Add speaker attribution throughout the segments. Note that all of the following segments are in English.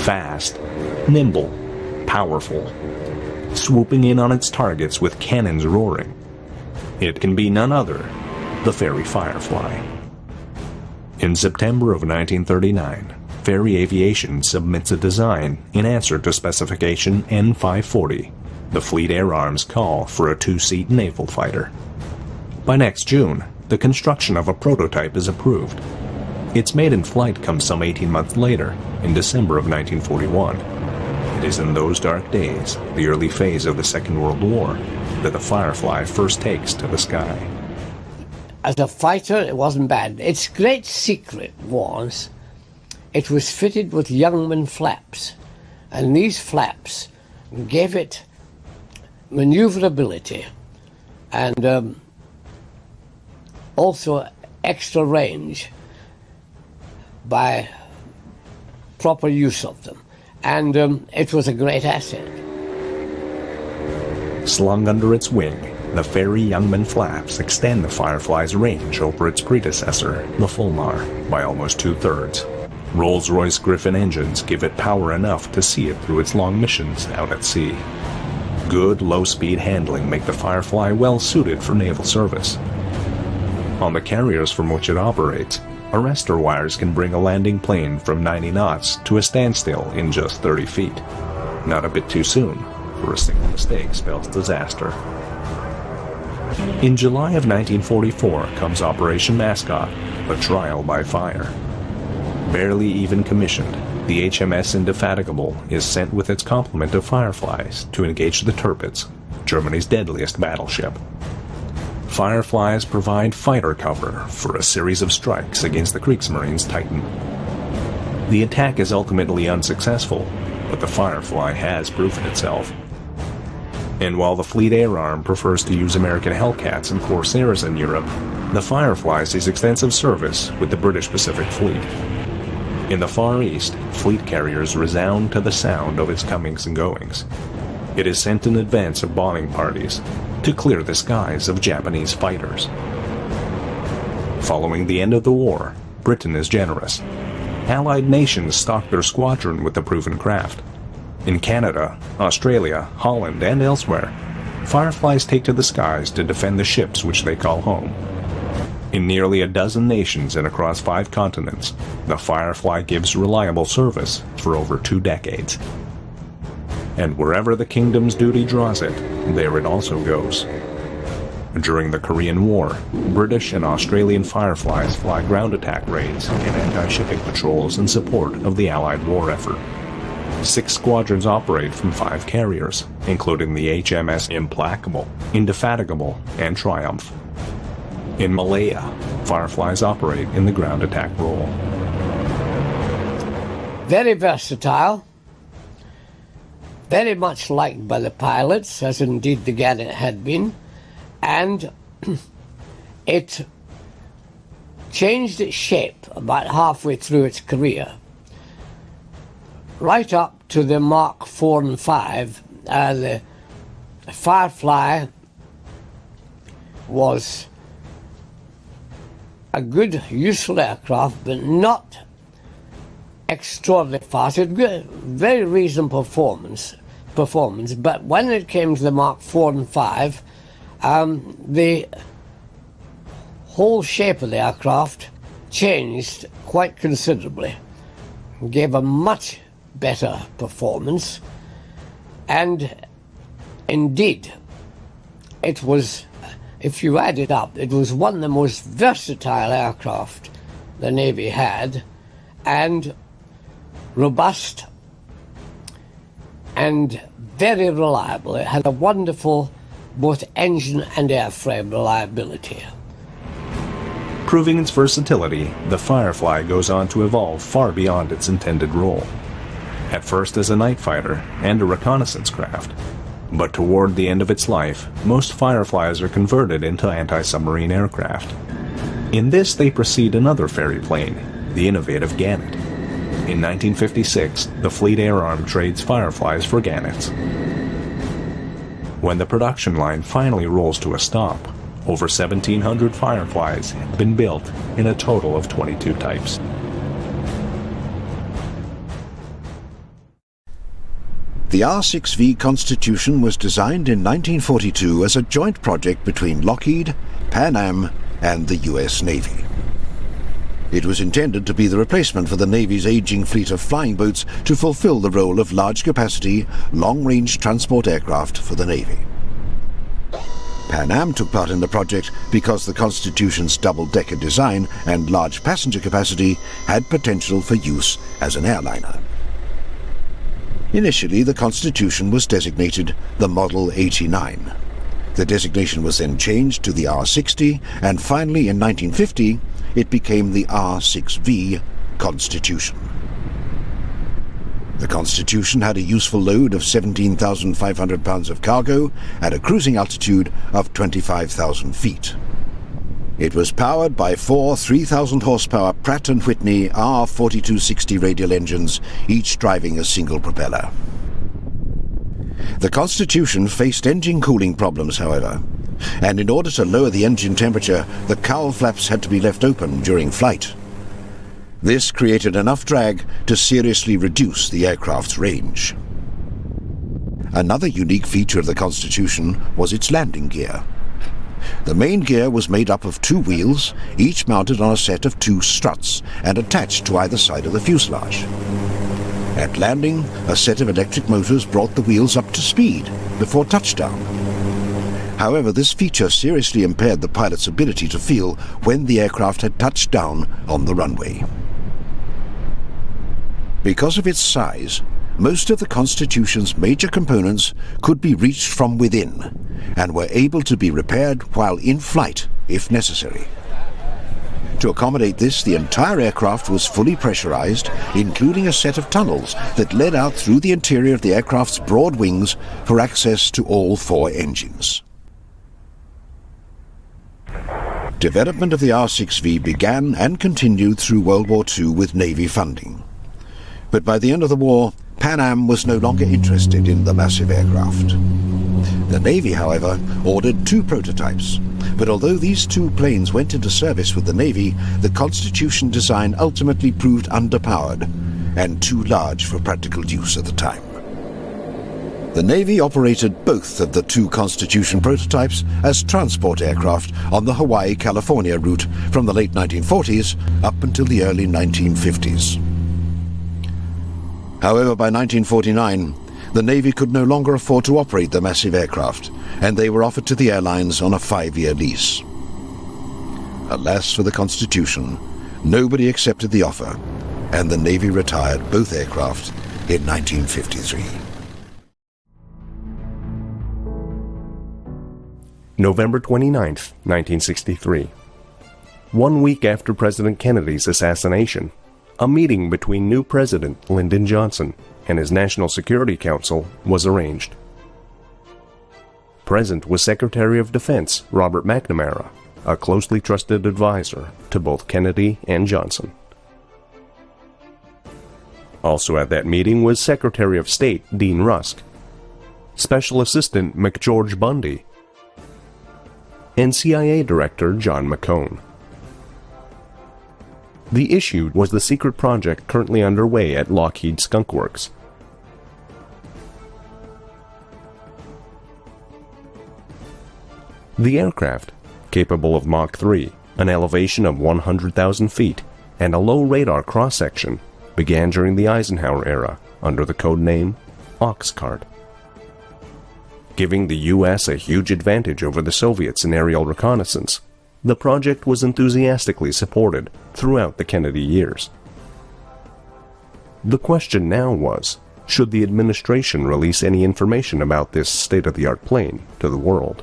Speaker 1: Fast, nimble, powerful, swooping in on its targets with cannons roaring. It can be none other, the Fairey Firefly. In September of 1939, Fairey Aviation submits a design in answer to specification N540, the Fleet Air Arm's call for a two-seat naval fighter. By next June, the construction of a prototype is approved. Its maiden flight comes some 18 months later, in December of 1941. It is in those dark days, the early phase of the Second World War, that the Firefly first takes to the sky.
Speaker 2: As a fighter, it wasn't bad. Its great secret was it was fitted with Youngman flaps, and these flaps gave it maneuverability and also extra range by proper use of them. And it was a great asset.
Speaker 1: Slung under its wing, the Fairey Youngman flaps extend the Firefly's range over its predecessor, the Fulmar, by almost 2/3. Rolls-Royce Griffin engines give it power enough to see it through its long missions out at sea. Good low-speed handling make the Firefly well suited for naval service. On the carriers from which it operates, arrestor wires can bring a landing plane from 90 knots to a standstill in just 30 feet. Not a bit too soon, for a single mistake spells disaster. In July of 1944 comes Operation Mascot, a trial by fire. Barely even commissioned, the HMS Indefatigable is sent with its complement of Fireflies to engage the Tirpitz, Germany's deadliest battleship. Fireflies provide fighter cover for a series of strikes against the Kriegsmarine's Titan. The attack is ultimately unsuccessful, but the Firefly has proven itself. And while the Fleet Air Arm prefers to use American Hellcats and Corsairs in Europe, the Firefly sees extensive service with the British Pacific Fleet. In the Far East, fleet carriers resound to the sound of its comings and goings. It is sent in advance of bombing parties to clear the skies of Japanese fighters. Following the end of the war, Britain is generous. Allied nations stock their squadron with the proven craft. In Canada, Australia, Holland, and elsewhere, Fireflies take to the skies to defend the ships which they call home. In nearly a dozen nations and across 5 continents, the Firefly gives reliable service for over 2 decades. And wherever the kingdom's duty draws it, there it also goes. During the Korean War, British and Australian Fireflies fly ground attack raids and anti-shipping patrols in support of the Allied war effort. 6 squadrons operate from 5 carriers, including the HMS Implacable, Indefatigable, and Triumph. In Malaya, Fireflies operate in the ground attack role.
Speaker 2: Very versatile, very much liked by the pilots, as indeed the Gannet had been, and it changed its shape about halfway through its career. Right up to the Mark 4 and 5, the Firefly was a good, useful aircraft, but not extraordinarily fast. It had very reasonable performance. But when it came to the Mark 4 and 5, the whole shape of the aircraft changed quite considerably. It gave a much better performance, and indeed, it was, if you add it up, it was one of the most versatile aircraft the Navy had, and robust and very reliable. It had a wonderful both engine and airframe reliability.
Speaker 1: Proving its versatility, the Firefly goes on to evolve far beyond its intended role. At first as a night fighter and a reconnaissance craft, but toward the end of its life, most Fireflies are converted into anti-submarine aircraft. In this they precede another Fairey plane, the innovative Gannet. In 1956, the Fleet Air Arm trades Fireflies for Gannets. When the production line finally rolls to a stop, over 1,700 Fireflies have been built in a total of 22 types.
Speaker 3: The R6V Constitution was designed in 1942 as a joint project between Lockheed, Pan Am, and the US Navy. It was intended to be the replacement for the Navy's aging fleet of flying boats to fulfill the role of large-capacity, long-range transport aircraft for the Navy. Pan Am took part in the project because the Constitution's double-decker design and large passenger capacity had potential for use as an airliner. Initially, the Constitution was designated the Model 89. The designation was then changed to the R60, and finally in 1950, it became the R6V Constitution. The Constitution had a useful load of 17,500 pounds of cargo at a cruising altitude of 25,000 feet. It was powered by four 3,000 horsepower Pratt & Whitney R4260 radial engines, each driving a single propeller. The Constitution faced engine cooling problems, however, and in order to lower the engine temperature, the cowl flaps had to be left open during flight. This created enough drag to seriously reduce the aircraft's range. Another unique feature of the Constitution was its landing gear. The main gear was made up of two wheels, each mounted on a set of two struts and attached to either side of the fuselage. At landing, a set of electric motors brought the wheels up to speed before touchdown. However, this feature seriously impaired the pilot's ability to feel when the aircraft had touched down on the runway. Because of its size, most of the Constitution's major components could be reached from within and were able to be repaired while in flight if necessary. To accommodate this, the entire aircraft was fully pressurized, including a set of tunnels that led out through the interior of the aircraft's broad wings for access to all four engines. Development of the R6V began and continued through World War II with Navy funding. But by the end of the war, Pan Am was no longer interested in the massive aircraft. The Navy, however, ordered two prototypes, but although these two planes went into service with the Navy, the Constitution design ultimately proved underpowered and too large for practical use at the time. The Navy operated both of the two Constitution prototypes as transport aircraft on the Hawaii-California route from the late 1940s up until the early 1950s. However, by 1949, the Navy could no longer afford to operate the massive aircraft, and they were offered to the airlines on a 5-year lease. Alas for the Constitution, nobody accepted the offer, and the Navy retired both aircraft in 1953.
Speaker 1: November 29, 1963. 1 week after President Kennedy's assassination, a meeting between new President Lyndon Johnson and his National Security Council was arranged. Present was Secretary of Defense Robert McNamara, a closely trusted advisor to both Kennedy and Johnson. Also at that meeting was Secretary of State Dean Rusk, Special Assistant McGeorge Bundy, and CIA Director John McCone. The issue was the secret project currently underway at Lockheed Skunk Works. The aircraft, capable of Mach 3, an elevation of 100,000 feet, and a low radar cross-section, began during the Eisenhower era under the code name Oxcart. Giving the U.S. a huge advantage over the Soviets in aerial reconnaissance, the project was enthusiastically supported throughout the Kennedy years. The question now was, should the administration release any information about this state-of-the-art plane to the world?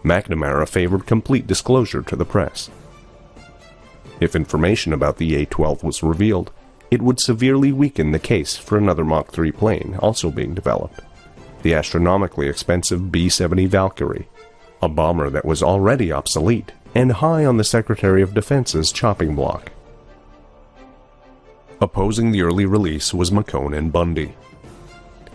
Speaker 1: McNamara favored complete disclosure to the press. If information about the A-12 was revealed, it would severely weaken the case for another Mach 3 plane also being developed, the astronomically expensive B-70 Valkyrie, a bomber that was already obsolete and high on the Secretary of Defense's chopping block. Opposing the early release was McCone and Bundy.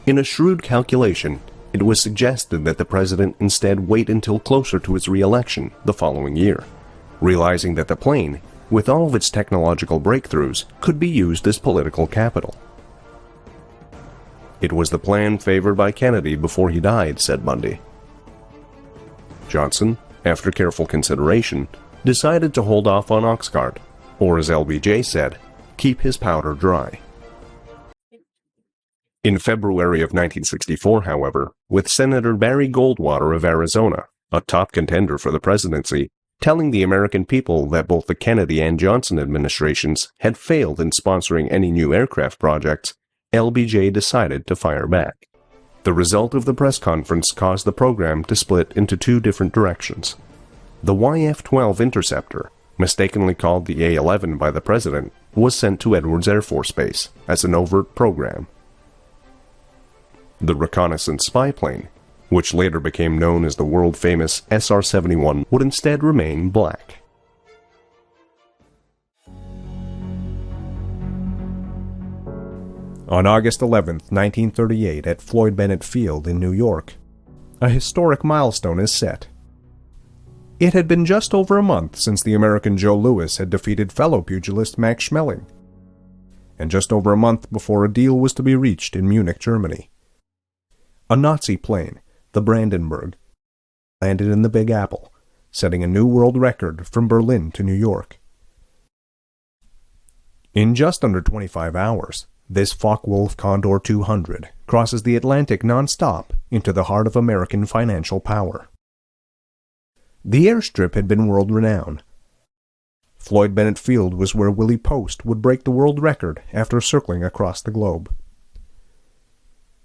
Speaker 1: In a shrewd calculation, it was suggested that the president instead wait until closer to his re-election the following year, realizing that the plane, with all of its technological breakthroughs, could be used as political capital. It was the plan favored by Kennedy before he died, said Mundy. Johnson, after careful consideration, decided to hold off on Oxcart, or as LBJ said, keep his powder dry. In February of 1964, however, with Senator Barry Goldwater of Arizona, a top contender for the presidency, telling the American people that both the Kennedy and Johnson administrations had failed in sponsoring any new aircraft projects, LBJ decided to fire back. The result of the press conference caused the program to split into two different directions. The YF-12 Interceptor, mistakenly called the A-11 by the president, was sent to Edwards Air Force Base as an overt program. The reconnaissance spy plane, which later became known as the world-famous SR-71, would instead remain black. On August 11, 1938, at Floyd Bennett Field in New York, a historic milestone is set. It had been just over a month since the American Joe Louis had defeated fellow pugilist Max Schmeling, and just over a month before a deal was to be reached in Munich, Germany. A Nazi plane, the Brandenburg, landed in the Big Apple, setting a new world record from Berlin to New York. In just under 25 hours, this Focke-Wulf Condor 200 crosses the Atlantic non-stop into the heart of American financial power. The airstrip had been world-renowned. Floyd Bennett Field was where Willie Post would break the world record after circling across the globe.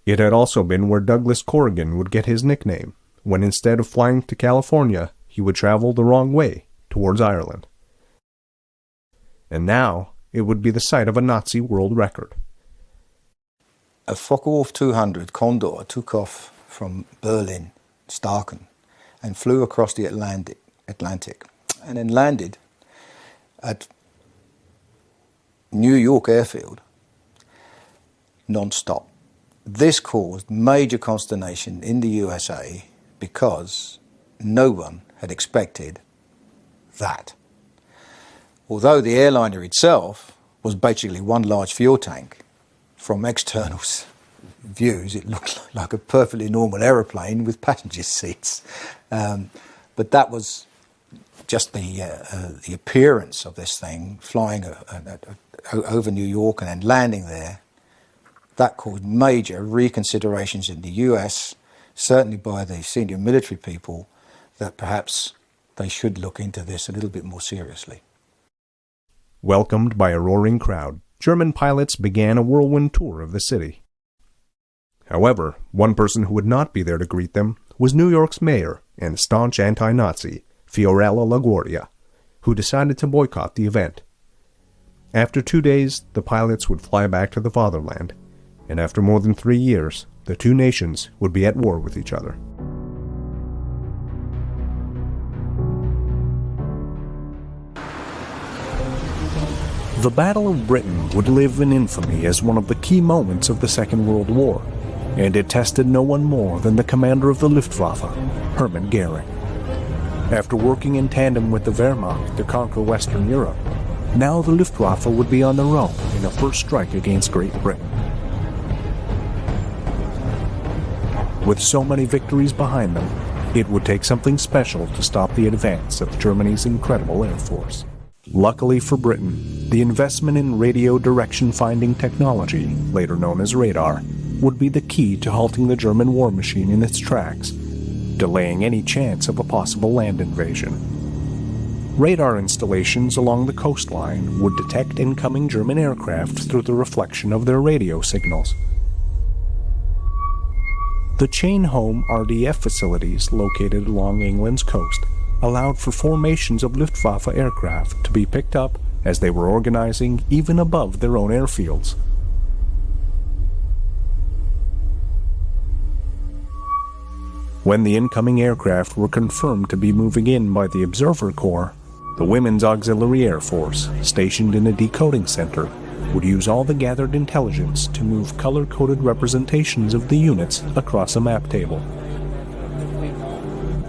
Speaker 1: It had also been where Douglas Corrigan would get his nickname, when instead of flying to California, he would travel the wrong way, towards Ireland. And now, it would be the site of a Nazi world record.
Speaker 4: A Focke-Wulf 200 Condor took off from Berlin, Starken, and flew across the Atlantic, and then landed at New York Airfield non-stop. This caused major consternation in the USA because no one had expected that. Although the airliner itself was basically one large fuel tank, from external views it looked like a perfectly normal aeroplane with passenger seats. But that was just the appearance of this thing flying over New York and then landing there. That caused major reconsiderations in the US, certainly by the senior military people, that perhaps they should look into this a little bit more seriously.
Speaker 1: Welcomed by a roaring crowd, German pilots began a whirlwind tour of the city. However, one person who would not be there to greet them was New York's mayor and staunch anti-Nazi, Fiorello LaGuardia, who decided to boycott the event. After 2 days, the pilots would fly back to the fatherland, and after more than 3 years, the two nations would be at war with each other. The Battle of Britain would live in infamy as one of the key moments of the Second World War, and it tested no one more than the commander of the Luftwaffe, Hermann Goering. After working in tandem with the Wehrmacht to conquer Western Europe, now the Luftwaffe would be on their own in a first strike against Great Britain. With so many victories behind them, it would take something special to stop the advance of Germany's incredible air force. Luckily for Britain, the investment in radio direction-finding technology, later known as radar, would be the key to halting the German war machine in its tracks, delaying any chance of a possible land invasion. Radar installations along the coastline would detect incoming German aircraft through the reflection of their radio signals. The chain-home RDF facilities located along England's coast allowed for formations of Luftwaffe aircraft to be picked up as they were organizing even above their own airfields. When the incoming aircraft were confirmed to be moving in by the Observer Corps, the Women's Auxiliary Air Force, stationed in a decoding center, would use all the gathered intelligence to move color-coded representations of the units across a map table.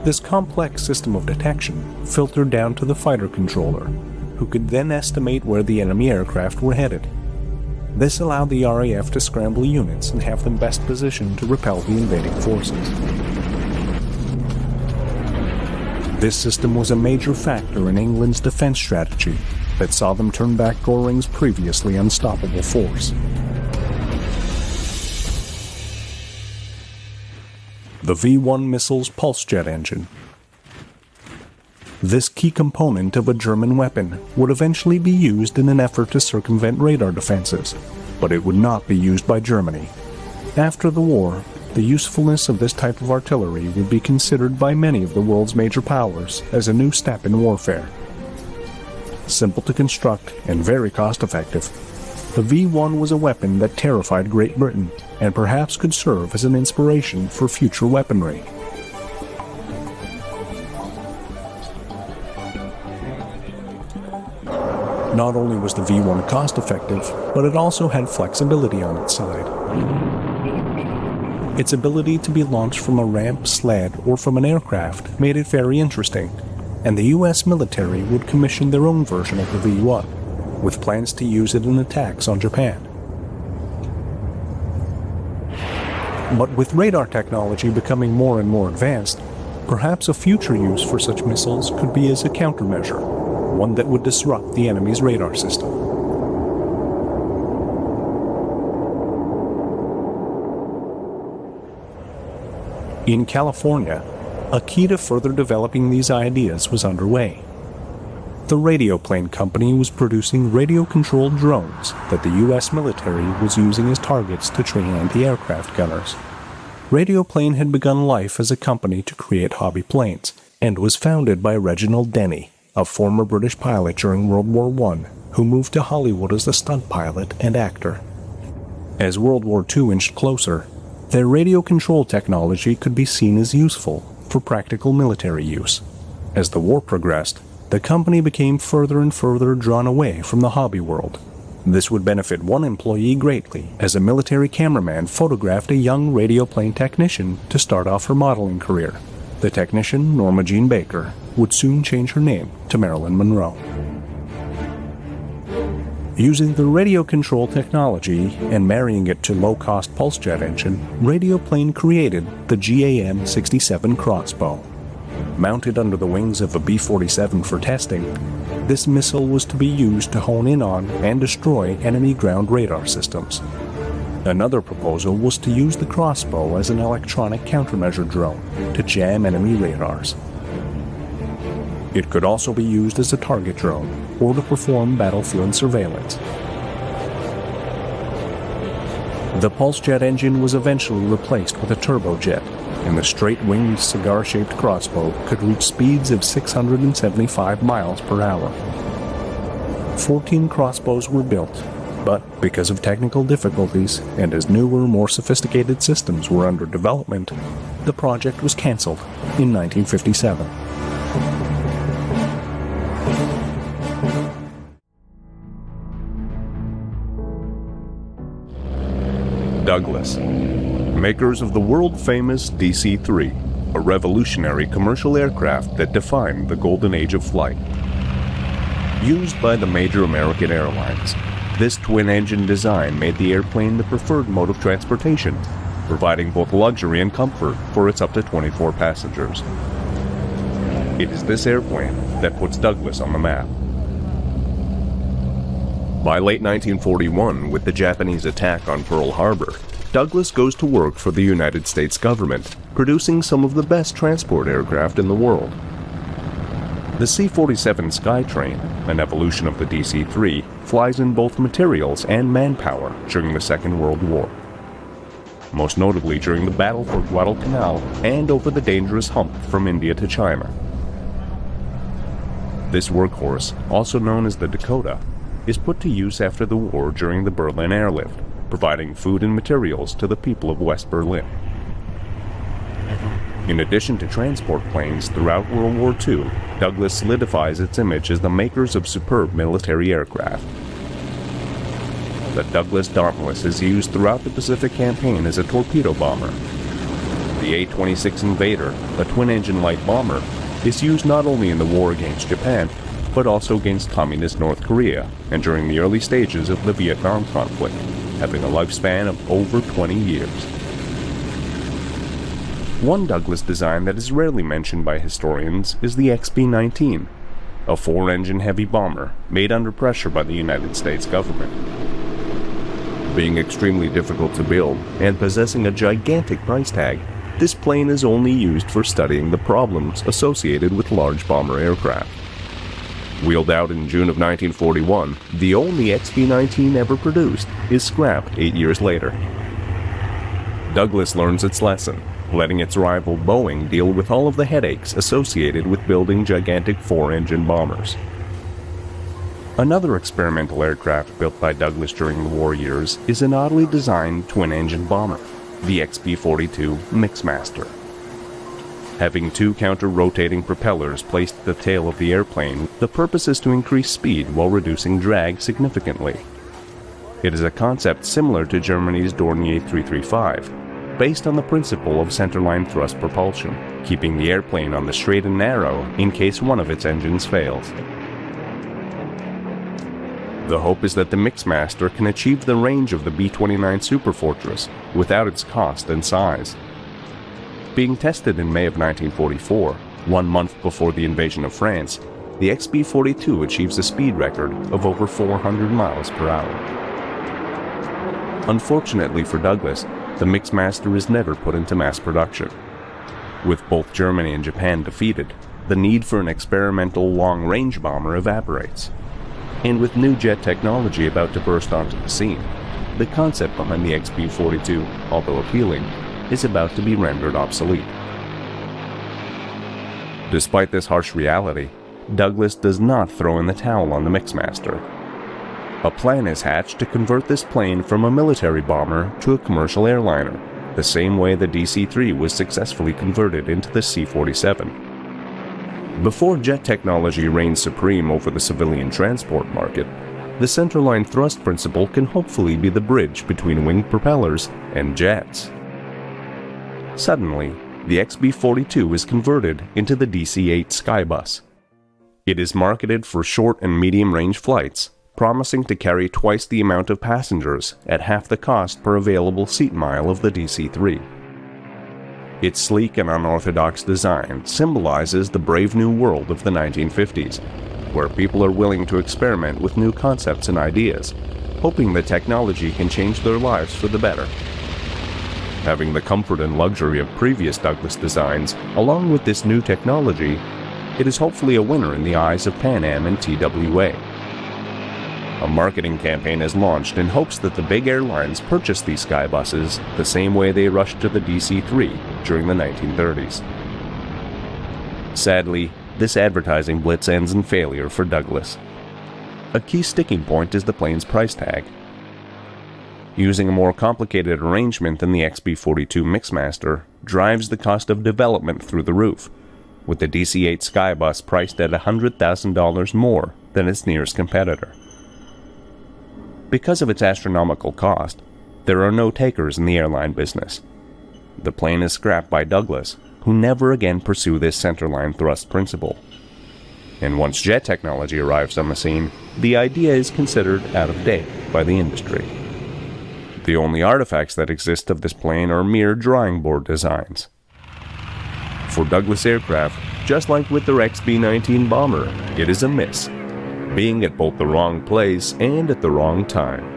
Speaker 1: This complex system of detection filtered down to the fighter controller, who could then estimate where the enemy aircraft were headed. This allowed the RAF to scramble units and have them best positioned to repel the invading forces. This system was a major factor in England's defense strategy that saw them turn back Goring's previously unstoppable force. The V-1 missile's pulse jet engine. This key component of a German weapon would eventually be used in an effort to circumvent radar defenses, but it would not be used by Germany. After the war, the usefulness of this type of artillery would be considered by many of the world's major powers as a new step in warfare. Simple to construct and very cost-effective, the V-1 was a weapon that terrified Great Britain and perhaps could serve as an inspiration for future weaponry. Not only was the V-1 cost-effective, but it also had flexibility on its side. Its ability to be launched from a ramp, sled, or from an aircraft made it very interesting, and the US military would commission their own version of the V-1, with plans to use it in attacks on Japan. But with radar technology becoming more and more advanced, perhaps a future use for such missiles could be as a countermeasure, one that would disrupt the enemy's radar system. In California, a key to further developing these ideas was underway. The Radioplane Company was producing radio-controlled drones that the U.S. military was using as targets to train anti-aircraft gunners. Radioplane had begun life as a company to create hobby planes, and was founded by Reginald Denny, a former British pilot during World War I, who moved to Hollywood as a stunt pilot and actor. As World War II inched closer, their radio control technology could be seen as useful for practical military use. As the war progressed, the company became further and further drawn away from the hobby world. This would benefit one employee greatly, as a military cameraman photographed a young radioplane technician to start off her modeling career. The technician, Norma Jean Baker, would soon change her name to Marilyn Monroe. Using the radio control technology and marrying it to low-cost pulse jet engine, Radioplane created the GAM-67 Crossbow. Mounted under the wings of a B-47 for testing, this missile was to be used to hone in on and destroy enemy ground radar systems. Another proposal was to use the crossbow as an electronic countermeasure drone to jam enemy radars. It could also be used as a target drone or to perform battlefield surveillance. The pulse jet engine was eventually replaced with a turbojet, and the straight-winged cigar-shaped crossbow could reach speeds of 675 miles per hour. 14 crossbows were built, but because of technical difficulties and as newer, more sophisticated systems were under development, the project was cancelled in 1957.
Speaker 5: Douglas, makers of the world-famous DC-3, a revolutionary commercial aircraft that defined the golden age of flight. Used by the major American airlines, this twin-engine design made the airplane the preferred mode of transportation, providing both luxury and comfort for its up to 24 passengers. It is this airplane that puts Douglas on the map. By late 1941, with the Japanese attack on Pearl Harbor, Douglas goes to work for the United States government, producing some of the best transport aircraft in the world. The C-47 Skytrain, an evolution of the DC-3, flies in both materials and manpower during the Second World War. Most notably during the battle for Guadalcanal and over the dangerous hump from India to China. This workhorse, also known as the Dakota, is put to use after the war during the Berlin airlift, providing food and materials to the people of West Berlin. In addition to transport planes throughout World War II, Douglas solidifies its image as the makers of superb military aircraft. The Douglas Dauntless is used throughout the Pacific Campaign as a torpedo bomber. The A-26 Invader, a twin-engine light bomber, is used not only in the war against Japan, but also against Communist North Korea and during the early stages of the Vietnam conflict, having a lifespan of over 20 years. One Douglas design that is rarely mentioned by historians is the XB-19, a 4-engine heavy bomber made under pressure by the United States government. Being extremely difficult to build and possessing a gigantic price tag, this plane is only used for studying the problems associated with large bomber aircraft. Wheeled out in June of 1941, the only XB-19 ever produced is scrapped 8 years later. Douglas learns its lesson, letting its rival Boeing deal with all of the headaches associated with building gigantic 4-engine bombers. Another experimental aircraft built by Douglas during the war years is an oddly designed twin-engine bomber, the XB-42 Mixmaster. Having 2 counter-rotating propellers placed at the tail of the airplane, the purpose is to increase speed while reducing drag significantly. It is a concept similar to Germany's Dornier 335, based on the principle of centerline thrust propulsion, keeping the airplane on the straight and narrow in case one of its engines fails. The hope is that the Mixmaster can achieve the range of the B-29 Superfortress without its cost and size. Being tested in May of 1944, 1 month before the invasion of France, the XB-42 achieves a speed record of over 400 miles per hour. Unfortunately for Douglas, the Mixmaster is never put into mass production. With both Germany and Japan defeated, the need for an experimental long-range bomber evaporates. And with new jet technology about to burst onto the scene, the concept behind the XB-42, although appealing, is about to be rendered obsolete. Despite this harsh reality, Douglas does not throw in the towel on the Mixmaster. A plan is hatched to convert this plane from a military bomber to a commercial airliner, the same way the DC-3 was successfully converted into the C-47. Before jet technology reigns supreme over the civilian transport market, the centerline thrust principle can hopefully be the bridge between wing propellers and jets. Suddenly, the XB-42 is converted into the DC-8 Skybus. It is marketed for short and medium-range flights, promising to carry twice the amount of passengers at half the cost per available seat mile of the DC-3. Its sleek and unorthodox design symbolizes the brave new world of the 1950s, where people are willing to experiment with new concepts and ideas, hoping the technology can change their lives for the better. Having the comfort and luxury of previous Douglas designs, along with this new technology, it is hopefully a winner in the eyes of Pan Am and TWA. A marketing campaign is launched in hopes that the big airlines purchase these Skybuses the same way they rushed to the DC-3 during the 1930s. Sadly, this advertising blitz ends in failure for Douglas. A key sticking point is the plane's price tag. Using a more complicated arrangement than the XB-42 Mixmaster drives the cost of development through the roof, with the DC-8 Skybus priced at $100,000 more than its nearest competitor. Because of its astronomical cost, there are no takers in the airline business. The plane is scrapped by Douglas, who never again pursue this centerline thrust principle. And once jet technology arrives on the scene, the idea is considered out of date by the industry. The only artifacts that exist of this plane are mere drawing board designs. For Douglas aircraft, just like with their XB-19 bomber, it is a miss, being at both the wrong place and at the wrong time.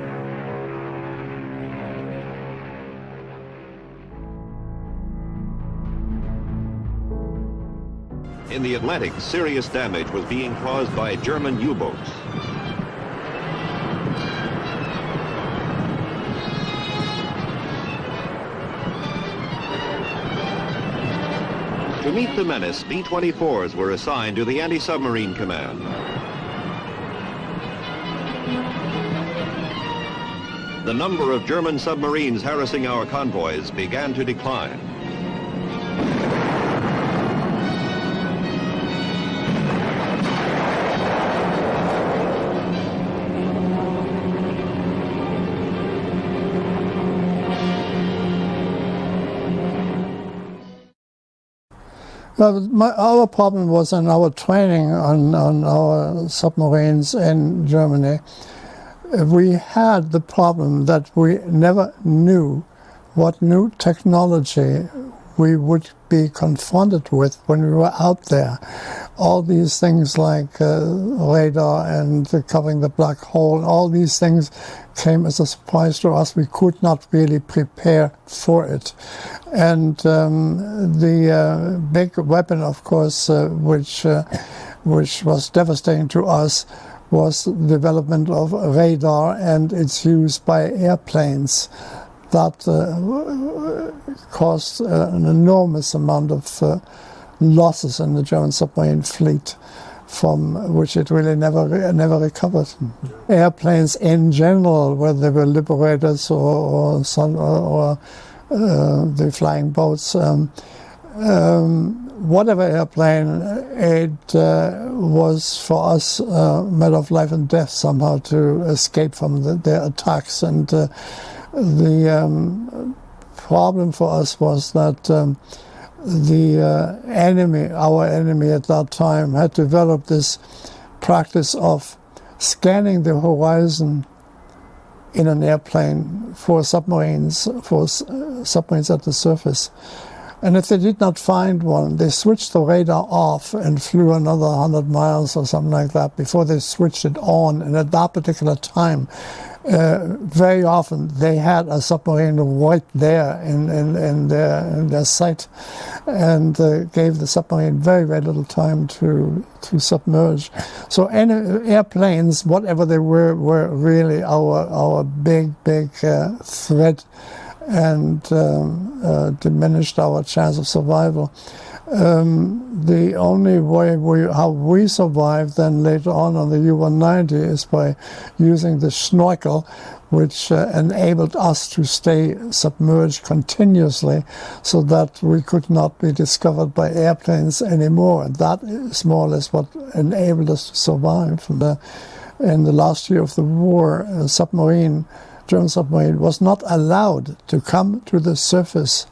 Speaker 6: In the Atlantic, serious damage was being caused by German U-boats. To meet the menace, B-24s were assigned to the Anti-submarine Command. The number of German submarines harassing our convoys began to decline.
Speaker 7: Our problem was in our training on our submarines in Germany. We had the problem that we never knew what new technology we would be confronted with when we were out there. All these things like radar and covering the black hole, all these things came as a surprise to us. We could not really prepare for it. And the big weapon, of course, which was devastating to us, was the development of radar and its use by airplanes. That caused an enormous amount of losses in the German submarine fleet, from which it really never recovered. Airplanes in general, whether they were Liberators or the flying boats, whatever airplane, it was for us a matter of life and death somehow to escape from their attacks. And the problem for us was that the enemy, our enemy at that time, had developed this practice of scanning the horizon in an airplane for submarines at the surface. And if they did not find one, they switched the radar off and flew another 100 miles or something like that before they switched it on. And at that particular time, very often they had a submarine right there in their sight, and gave the submarine very, very little time to submerge. So any airplanes, whatever they were really our big threat, and diminished our chance of survival. The only way how we survived then later on the U-190 is by using the snorkel, which enabled us to stay submerged continuously so that we could not be discovered by airplanes anymore. And that is more or less what enabled us to survive. In the last year of the war, a German submarine was not allowed to come to the surface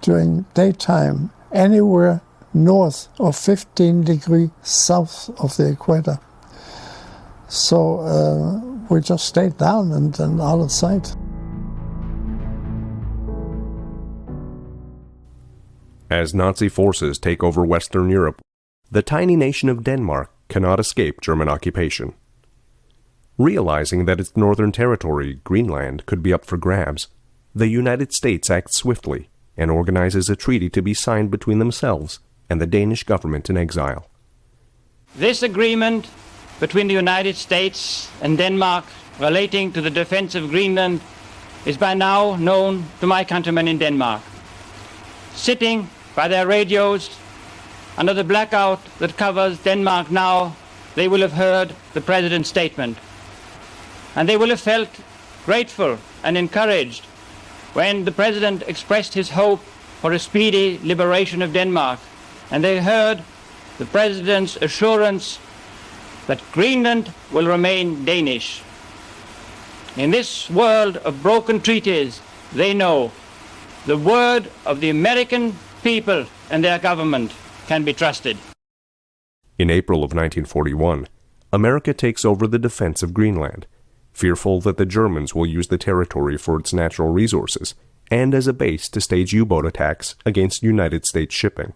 Speaker 7: during daytime anywhere north of 15 degrees south of the equator. So we just stayed down and out of sight.
Speaker 5: As Nazi forces take over Western Europe, the tiny nation of Denmark cannot escape German occupation. Realizing that its northern territory, Greenland, could be up for grabs, the United States acts swiftly and organizes a treaty to be signed between themselves and the Danish government in exile.
Speaker 8: This agreement between the United States and Denmark relating to the defense of Greenland is by now known to my countrymen in Denmark. Sitting by their radios under the blackout that covers Denmark now, they will have heard the President's statement. And they will have felt grateful and encouraged when the President expressed his hope for a speedy liberation of Denmark. And they heard the President's assurance that Greenland will remain Danish. In this world of broken treaties, they know the word of the American people and their government can be trusted.
Speaker 5: In April of 1941, America takes over the defense of Greenland, fearful that the Germans will use the territory for its natural resources and as a base to stage U-boat attacks against United States shipping.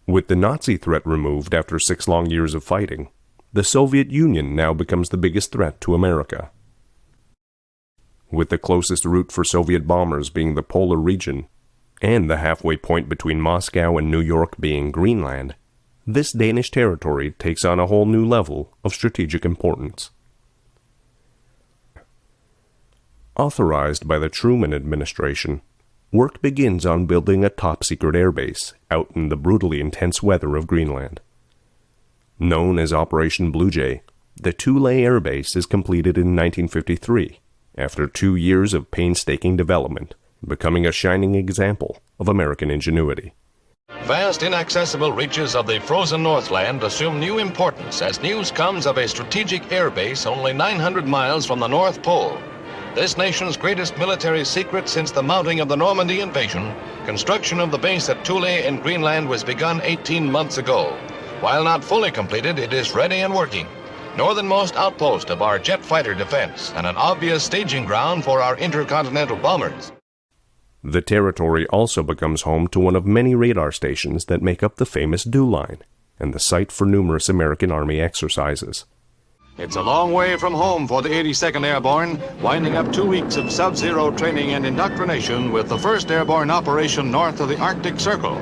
Speaker 5: With the Nazi threat removed after 6 long years of fighting, the Soviet Union now becomes the biggest threat to America. With the closest route for Soviet bombers being the polar region, and the halfway point between Moscow and New York being Greenland, this Danish territory takes on a whole new level of strategic importance. Authorized by the Truman administration, work begins on building a top-secret airbase out in the brutally intense weather of Greenland. Known as Operation Blue Jay, the two-lay airbase is completed in 1953, after 2 years of painstaking development, becoming a shining example of American ingenuity.
Speaker 9: Vast inaccessible reaches of the frozen Northland assume new importance as news comes of a strategic airbase only 900 miles from the North Pole. This nation's greatest military secret since the mounting of the Normandy invasion, construction of the base at Thule in Greenland was begun 18 months ago. While not fully completed, it is ready and working. Northernmost outpost of our jet fighter defense and an obvious staging ground for our intercontinental bombers.
Speaker 5: The territory also becomes home to one of many radar stations that make up the famous DEW Line, and the site for numerous American Army exercises.
Speaker 9: It's a long way from home for the 82nd Airborne, winding up 2 weeks of sub-zero training and indoctrination with the 1st Airborne operation north of the Arctic Circle.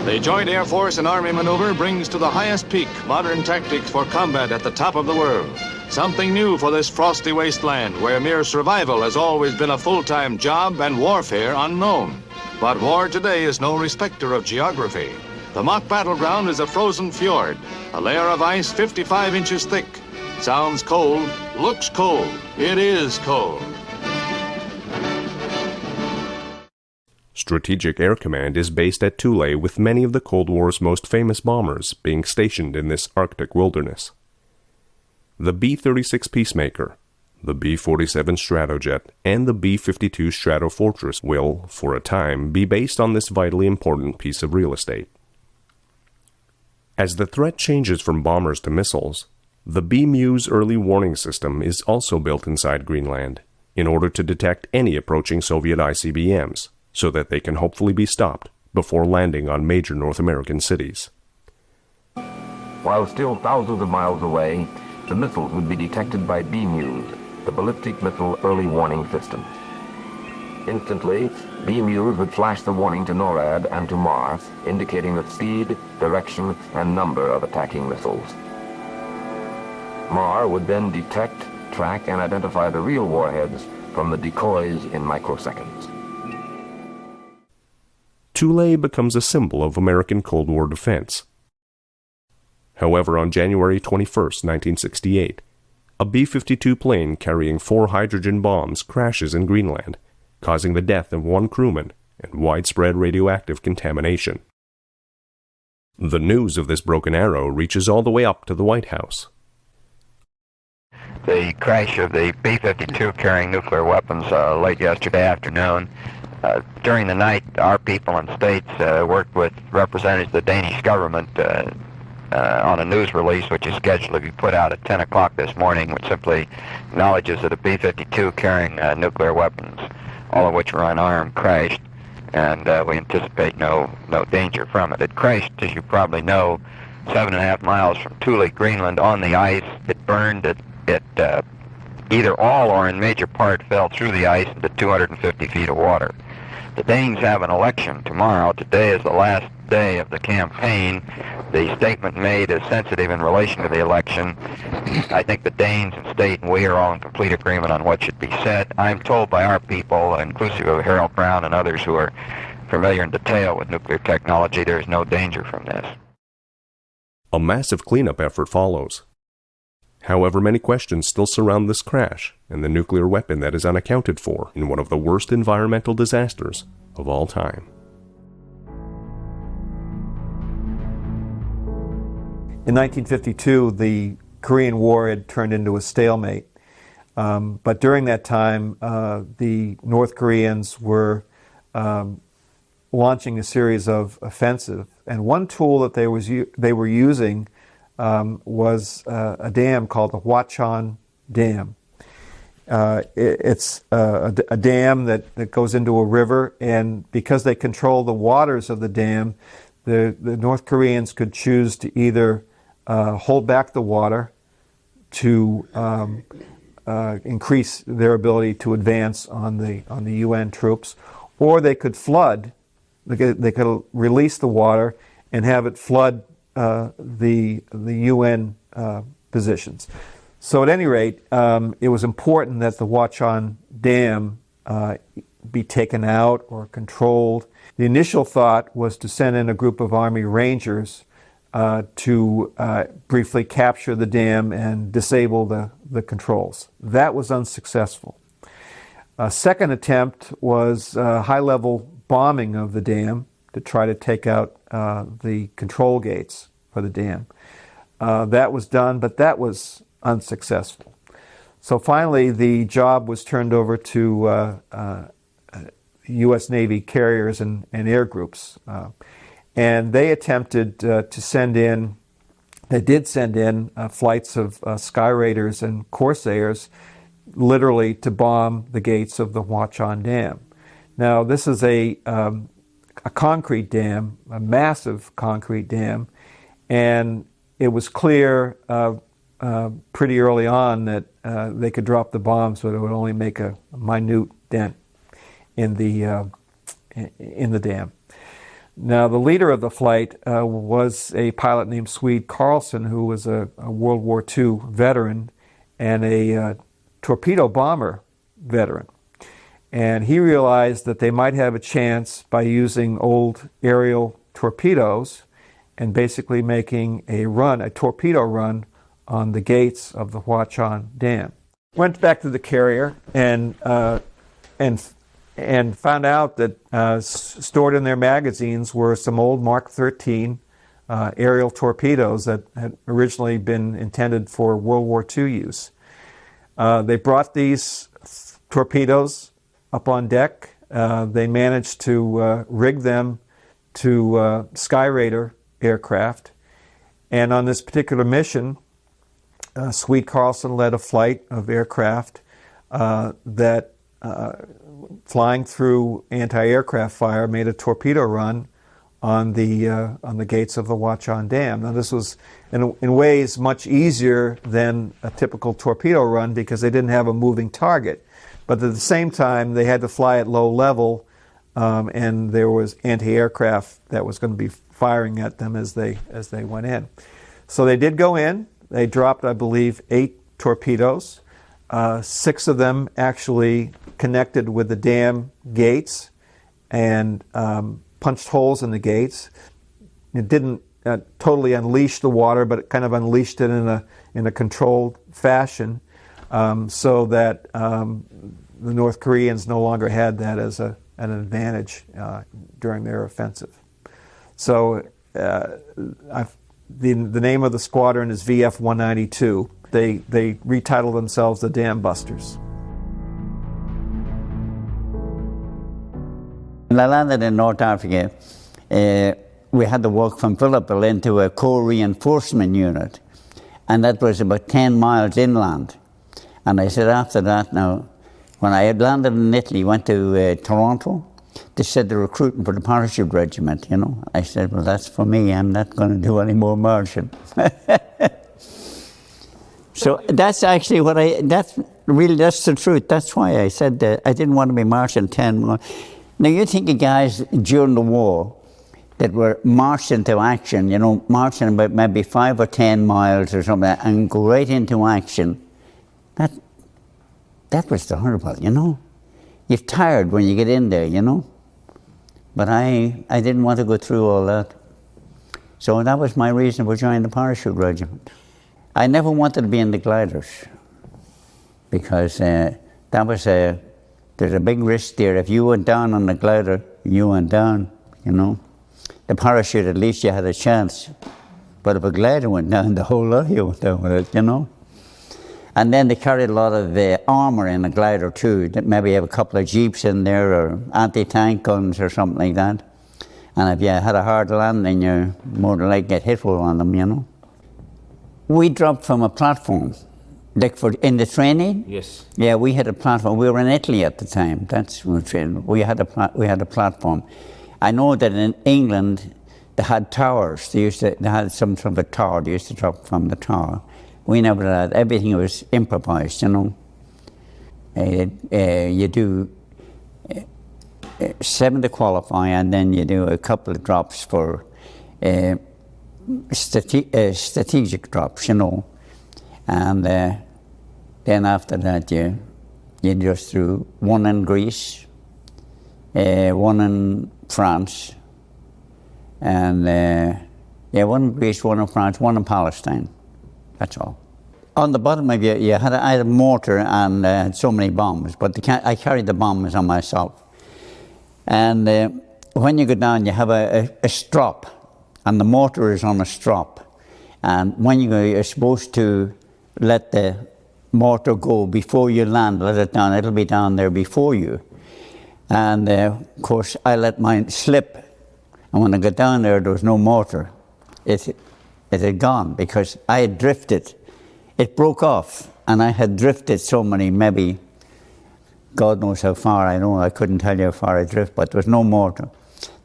Speaker 9: The Joint Air Force and Army maneuver brings to the highest peak modern tactics for combat at the top of the world. Something new for this frosty wasteland where mere survival has always been a full-time job and warfare unknown. But war today is no respecter of geography. The mock battleground is a frozen fjord, a layer of ice 55 inches thick. Sounds cold, looks cold, it is cold.
Speaker 5: Strategic Air Command is based at Thule, with many of the Cold War's most famous bombers being stationed in this Arctic wilderness. The B-36 Peacemaker, the B-47 Stratojet, and the B-52 Stratofortress will, for a time, be based on this vitally important piece of real estate. As the threat changes from bombers to missiles, the B-Muse early warning system is also built inside Greenland in order to detect any approaching Soviet ICBMs, so that they can hopefully be stopped before landing on major North American cities.
Speaker 10: While still thousands of miles away, the missiles would be detected by B-Muse, the ballistic missile early warning system. Instantly, B-Muse would flash the warning to NORAD and to MAR, indicating the speed, direction, and number of attacking missiles. MAR would then detect, track, and identify the real warheads from the decoys in microseconds.
Speaker 5: Thule becomes a symbol of American Cold War defense. However, on January 21, 1968, a B-52 plane carrying 4 hydrogen bombs crashes in Greenland, causing the death of 1 crewman and widespread radioactive contamination. The news of this broken arrow reaches all the way up to the White House.
Speaker 11: The crash of the B-52 carrying nuclear weapons late yesterday afternoon. During the night, our people and states worked with representatives of the Danish government on a news release which is scheduled to be put out at 10 o'clock this morning, which simply acknowledges that a B-52 carrying nuclear weapons, all of which were unarmed, crashed, and we anticipate no danger from it. It crashed, as you probably know, 7.5 miles from Thule, Greenland, on the ice. It burned. It either all or in major part fell through the ice into 250 feet of water. The Danes have an election tomorrow. Today is the last day of the campaign. The statement made is sensitive in relation to the election. I think the Danes and state and we are all in complete agreement on what should be said. I'm told by our people, inclusive of Harold Brown and others who are familiar in detail with nuclear technology, there is no danger from this.
Speaker 5: A massive cleanup effort follows. However, many questions still surround this crash and the nuclear weapon that is unaccounted for in one of the worst environmental disasters of all time.
Speaker 12: In 1952, the Korean War had turned into a stalemate. But during that time, the North Koreans were launching a series of offensives. And one tool that they were using was a dam called the Hwachon Dam. It's a dam that goes into a river, and because they control the waters of the dam, the North Koreans could choose to either hold back the water to increase their ability to advance on the UN troops, or they could flood. They could release the water and have it flood the UN positions. So at any rate, it was important that the Hwachon Dam be taken out or controlled. The initial thought was to send in a group of Army Rangers to briefly capture the dam and disable the controls. That was unsuccessful. A second attempt was high-level bombing of the dam to try to take out the control gates for the dam. that was done, but that was unsuccessful. So finally, the job was turned over to U.S. Navy carriers and air groups. And they attempted to send in, they did send in flights of Sky Raiders and Corsairs, literally to bomb the gates of the Watchon Dam. Now, this is a concrete dam, a massive concrete dam, and it was clear pretty early on that they could drop the bombs, but it would only make a minute dent in the dam. Now, the leader of the flight was a pilot named Swede Carlson, who was a World War II veteran and a torpedo bomber veteran. And he realized that they might have a chance by using old aerial torpedoes and basically making a torpedo run on the gates of the Watchon Dam. Went back to the carrier and found out that stored in their magazines were some old Mark 13 aerial torpedoes that had originally been intended for World War II use. They brought these torpedoes up on deck. They managed to rig them to Sky Raider aircraft. And on this particular mission, Swede Carlson led a flight of aircraft that, flying through anti-aircraft fire, made a torpedo run on the gates of the Watchon Dam. Now, this was in ways much easier than a typical torpedo run because they didn't have a moving target. But at the same time, they had to fly at low level, and there was anti-aircraft that was going to be firing at them as they went in. So they did go in. They dropped, I believe, 8 torpedoes. 6 of them actually connected with the dam gates and punched holes in the gates. It didn't totally unleash the water, but it kind of unleashed it in a controlled fashion, so that the North Koreans no longer had that as an advantage during their offensive. So the name of the squadron is VF-192. They retitled themselves the Dambusters.
Speaker 13: When I landed in North Africa, we had to walk from Philippines into a Corps reinforcement unit, and that was about 10 miles inland. And I said after that, now, when I had landed in Italy, went to Toronto, they said they're recruiting for the parachute regiment, you know. I said, well, that's for me. I'm not going to do any more marching. So that's actually what that's the truth. That's why I said that I didn't want to be marching 10 more. Now, you think of guys during the war that were marched into action, you know, marching about maybe 5 or 10 miles or something, and go right into action. That was horrible, you know. You're tired when you get in there, you know. But I didn't want to go through all that. So that was my reason for joining the parachute regiment. I never wanted to be in the gliders because there's a big risk there. If you went down on the glider, you went down, you know. The parachute, at least you had a chance. But if a glider went down, the whole lot of you went down with it, you know. And then they carried a lot of armour in a glider too. Maybe have a couple of jeeps in there or anti-tank guns or something like that. And if you had a hard landing, you're more than likely to get hit with one of them, you know. We dropped from a platform, like in the training.
Speaker 14: Yes.
Speaker 13: Yeah, we had a platform. We were in Italy at the time. That's when we trained. We had a platform. I know that in England they had towers. They had some sort of a tower. They used to drop from the tower. We never had. Everything was improvised, you know. You do 7 to qualify, and then you do a couple of drops for strategic drops, you know. And then after that, you just threw 1 in Greece, 1 in France, and 1 in Greece, 1 in France, 1 in Palestine. That's all. On the bottom of you had a mortar and had so many bombs, but I carried the bombs on myself. And when you go down, you have a strop, and the mortar is on a strop. And when you're supposed to let the mortar go before you land, let it down, it'll be down there before you. And of course, I let mine slip. And when I got down there, there was no mortar. It had gone because I had drifted. It broke off, and I had drifted so many, maybe, God knows how far. I couldn't tell you how far I drifted, but there was no mortar.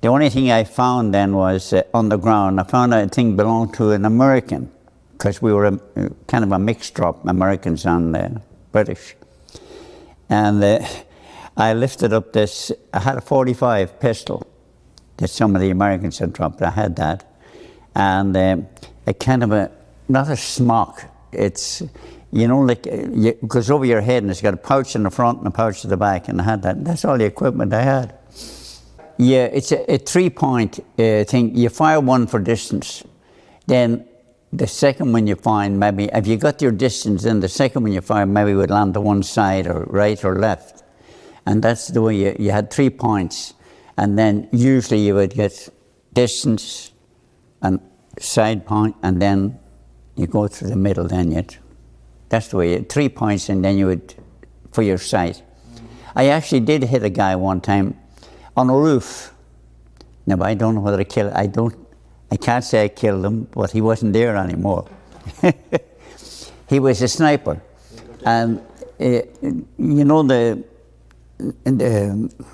Speaker 13: The only thing I found then was on the ground, I found a thing belonged to an American, because we were kind of a mixed drop, Americans and British. And I lifted up this, I had a .45 pistol that some of the Americans had dropped. I had that. And a kind of a, not a smock, it's, you know, like, it goes over your head and it's got a pouch in the front and a pouch at the back, and I had that. That's all the equipment I had. Yeah, it's a 3-point thing. You fire one for distance, then the second one you find, maybe, if you got your distance, then the second one you fire maybe would land to one side or right or left. And that's the way you had 3 points. And then usually you would get distance and side point, and then you go through the middle, then that's the way, you had 3 points, and then you would, for your sight. I actually did hit a guy one time on a roof. Now, I don't know whether I killed, I can't say I killed him, but he wasn't there anymore. He was a sniper. And you know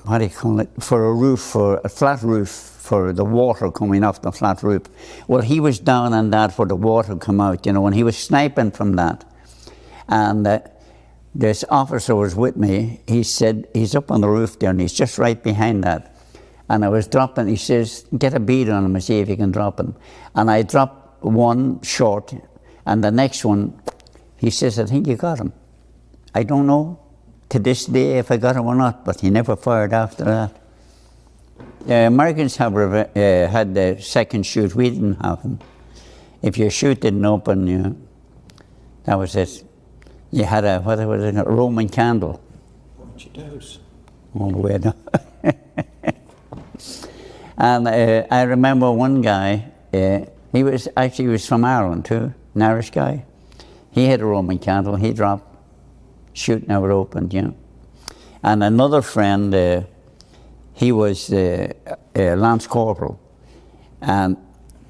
Speaker 13: what do you call it, for a roof, for a flat roof, for the water coming off the flat roof. Well, he was down on that for the water to come out, you know, and he was sniping from that. And this officer was with me. He said, he's up on the roof there, and he's just right behind that. And I was dropping, he says, get a bead on him and see if you can drop him. And I dropped one short, and the next one, he says, I think you got him. I don't know to this day if I got him or not, but he never fired after that. The Americans have had the second shoot. We didn't have them. If your chute didn't open, that was it. You had a, what was it, a Roman candle. All the way down. And I remember one guy, he was from Ireland too, an Irish guy. He had a Roman candle, he dropped, chute never opened, And another friend, he was a Lance Corporal. And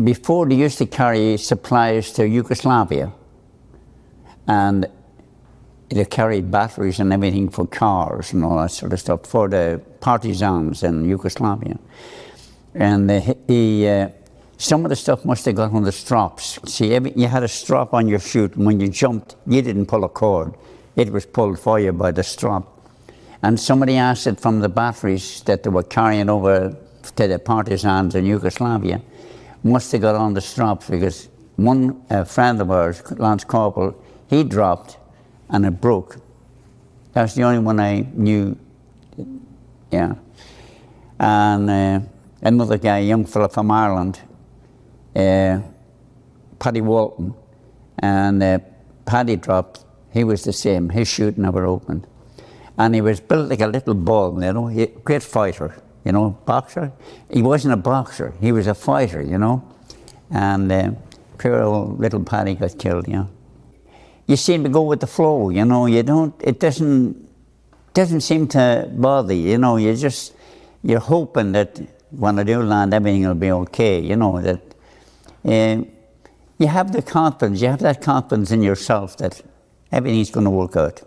Speaker 13: before they used to carry supplies to Yugoslavia, and they carried batteries and everything for cars and all that sort of stuff for the partisans in Yugoslavia. And some of the stuff must have got on the strops. See, you had a strop on your chute, and when you jumped, you didn't pull a cord. It was pulled for you by the strop. And some of the acid from the batteries that they were carrying over to the partisans in Yugoslavia must have got on the strops, because one friend of ours, Lance Corporal, he dropped and it broke. That's the only one I knew, And another guy, a young fella from Ireland, Paddy Walton, and Paddy dropped. He was the same. His chute never opened. And he was built like a little ball, great fighter, boxer. He wasn't a boxer, he was a fighter, And poor old little Paddy got killed, You seem to go with the flow, it doesn't seem to bother you, you're hoping that when I do land, everything will be okay, that you have the confidence, you have that confidence in yourself that everything's going to work out,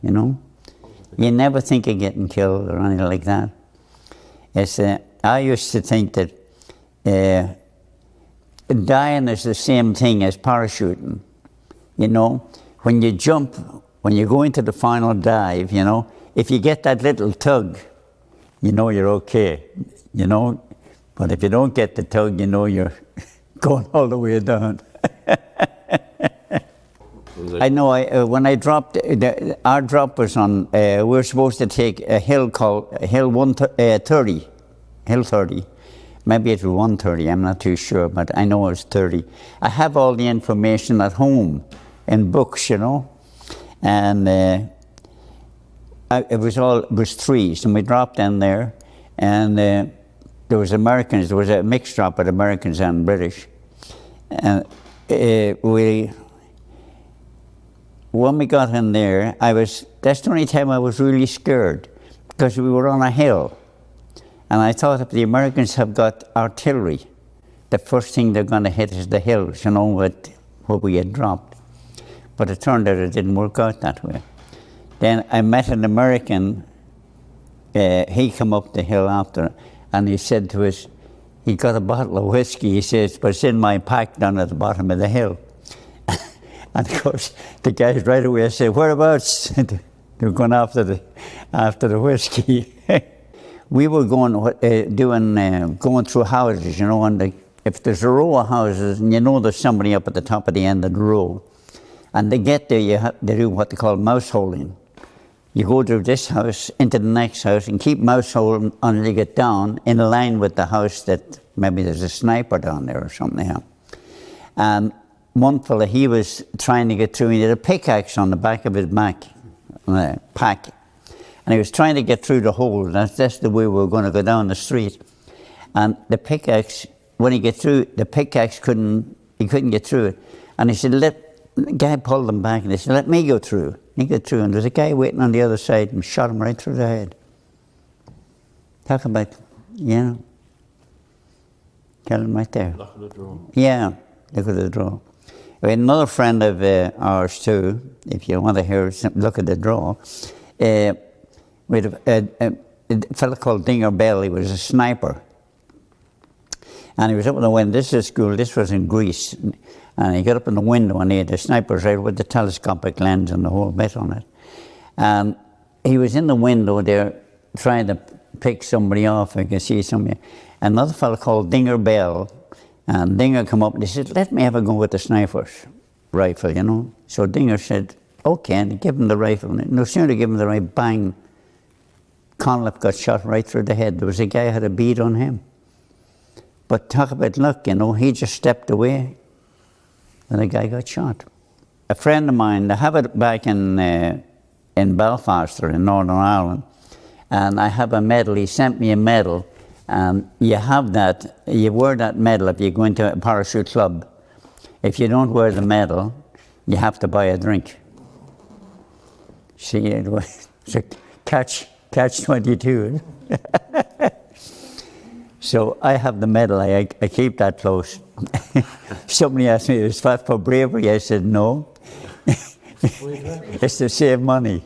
Speaker 13: You never think of getting killed or anything like that. I used to think that dying is the same thing as parachuting, When you jump, when you go into the final dive, if you get that little tug, you're okay, But if you don't get the tug, you're going all the way down. I know when I dropped, our drop was on, we were supposed to take a hill called Hill 30, Hill 30. Maybe it was 130, I'm not too sure, but I know it was 30. I have all the information at home in books, and it was trees, and we dropped in there, and there was Americans, there was a mixed drop of Americans and British. And when we got in there, that's the only time I was really scared, because we were on a hill. And I thought if the Americans have got artillery, the first thing they're going to hit is the hills, you know, what we had dropped. But it turned out it didn't work out that way. Then I met an American, he came up the hill after, and he said to us, he got a bottle of whiskey, he says, but it's in my pack down at the bottom of the hill. And of course, the guys right away said, whereabouts? They were going after the whiskey. We were going through houses, you know, and if there's a row of houses, and you know there's somebody up at the top of the end of the row, and they get there, they do what they call mouse holing. You go through this house into the next house and keep mouse holing until you get down in line with the house that maybe there's a sniper down there or something. Yeah. And one fella, he was trying to get through, he had a pickaxe on the back of his pack. And he was trying to get through the hole. That's the way we were going to go down the street. And the pickaxe, when he get through, the pickaxe couldn't get through it. And he said, the guy pulled him back and he said, let me go through. He got through, and there's a guy waiting on the other side and shot him right through the head. Talk about, you know, tell him right there. Look at the draw. Yeah, look at the draw. We had another friend of ours too, if you want to hear look at the draw. We had a fellow called Dinger Bell. He was a sniper. And he was up in the window. This is school, this was in Greece. And he got up in the window and he had the snipers right with the telescopic lens and the whole bit on it. And he was in the window there trying to pick somebody off. I could see somebody. Another fellow called Dinger Bell. And Dinger come up and he said, let me have a go with the sniper's rifle, you know. So Dinger said, okay, and he gave him the rifle. And no sooner he gave him the rifle, bang, Conliffe got shot right through the head. There was a guy who had a bead on him. But talk about luck, you know, he just stepped away and the guy got shot. A friend of mine, I have it back in Belfast or in Northern Ireland, and I have a medal. He sent me a medal, and you have that, you wear that medal if you go into a parachute club. If you don't wear the medal, you have to buy a drink. See, it's a catch-22. So I have the medal, I keep that close. Somebody asked me, is that for bravery? I said, no. It's to save money.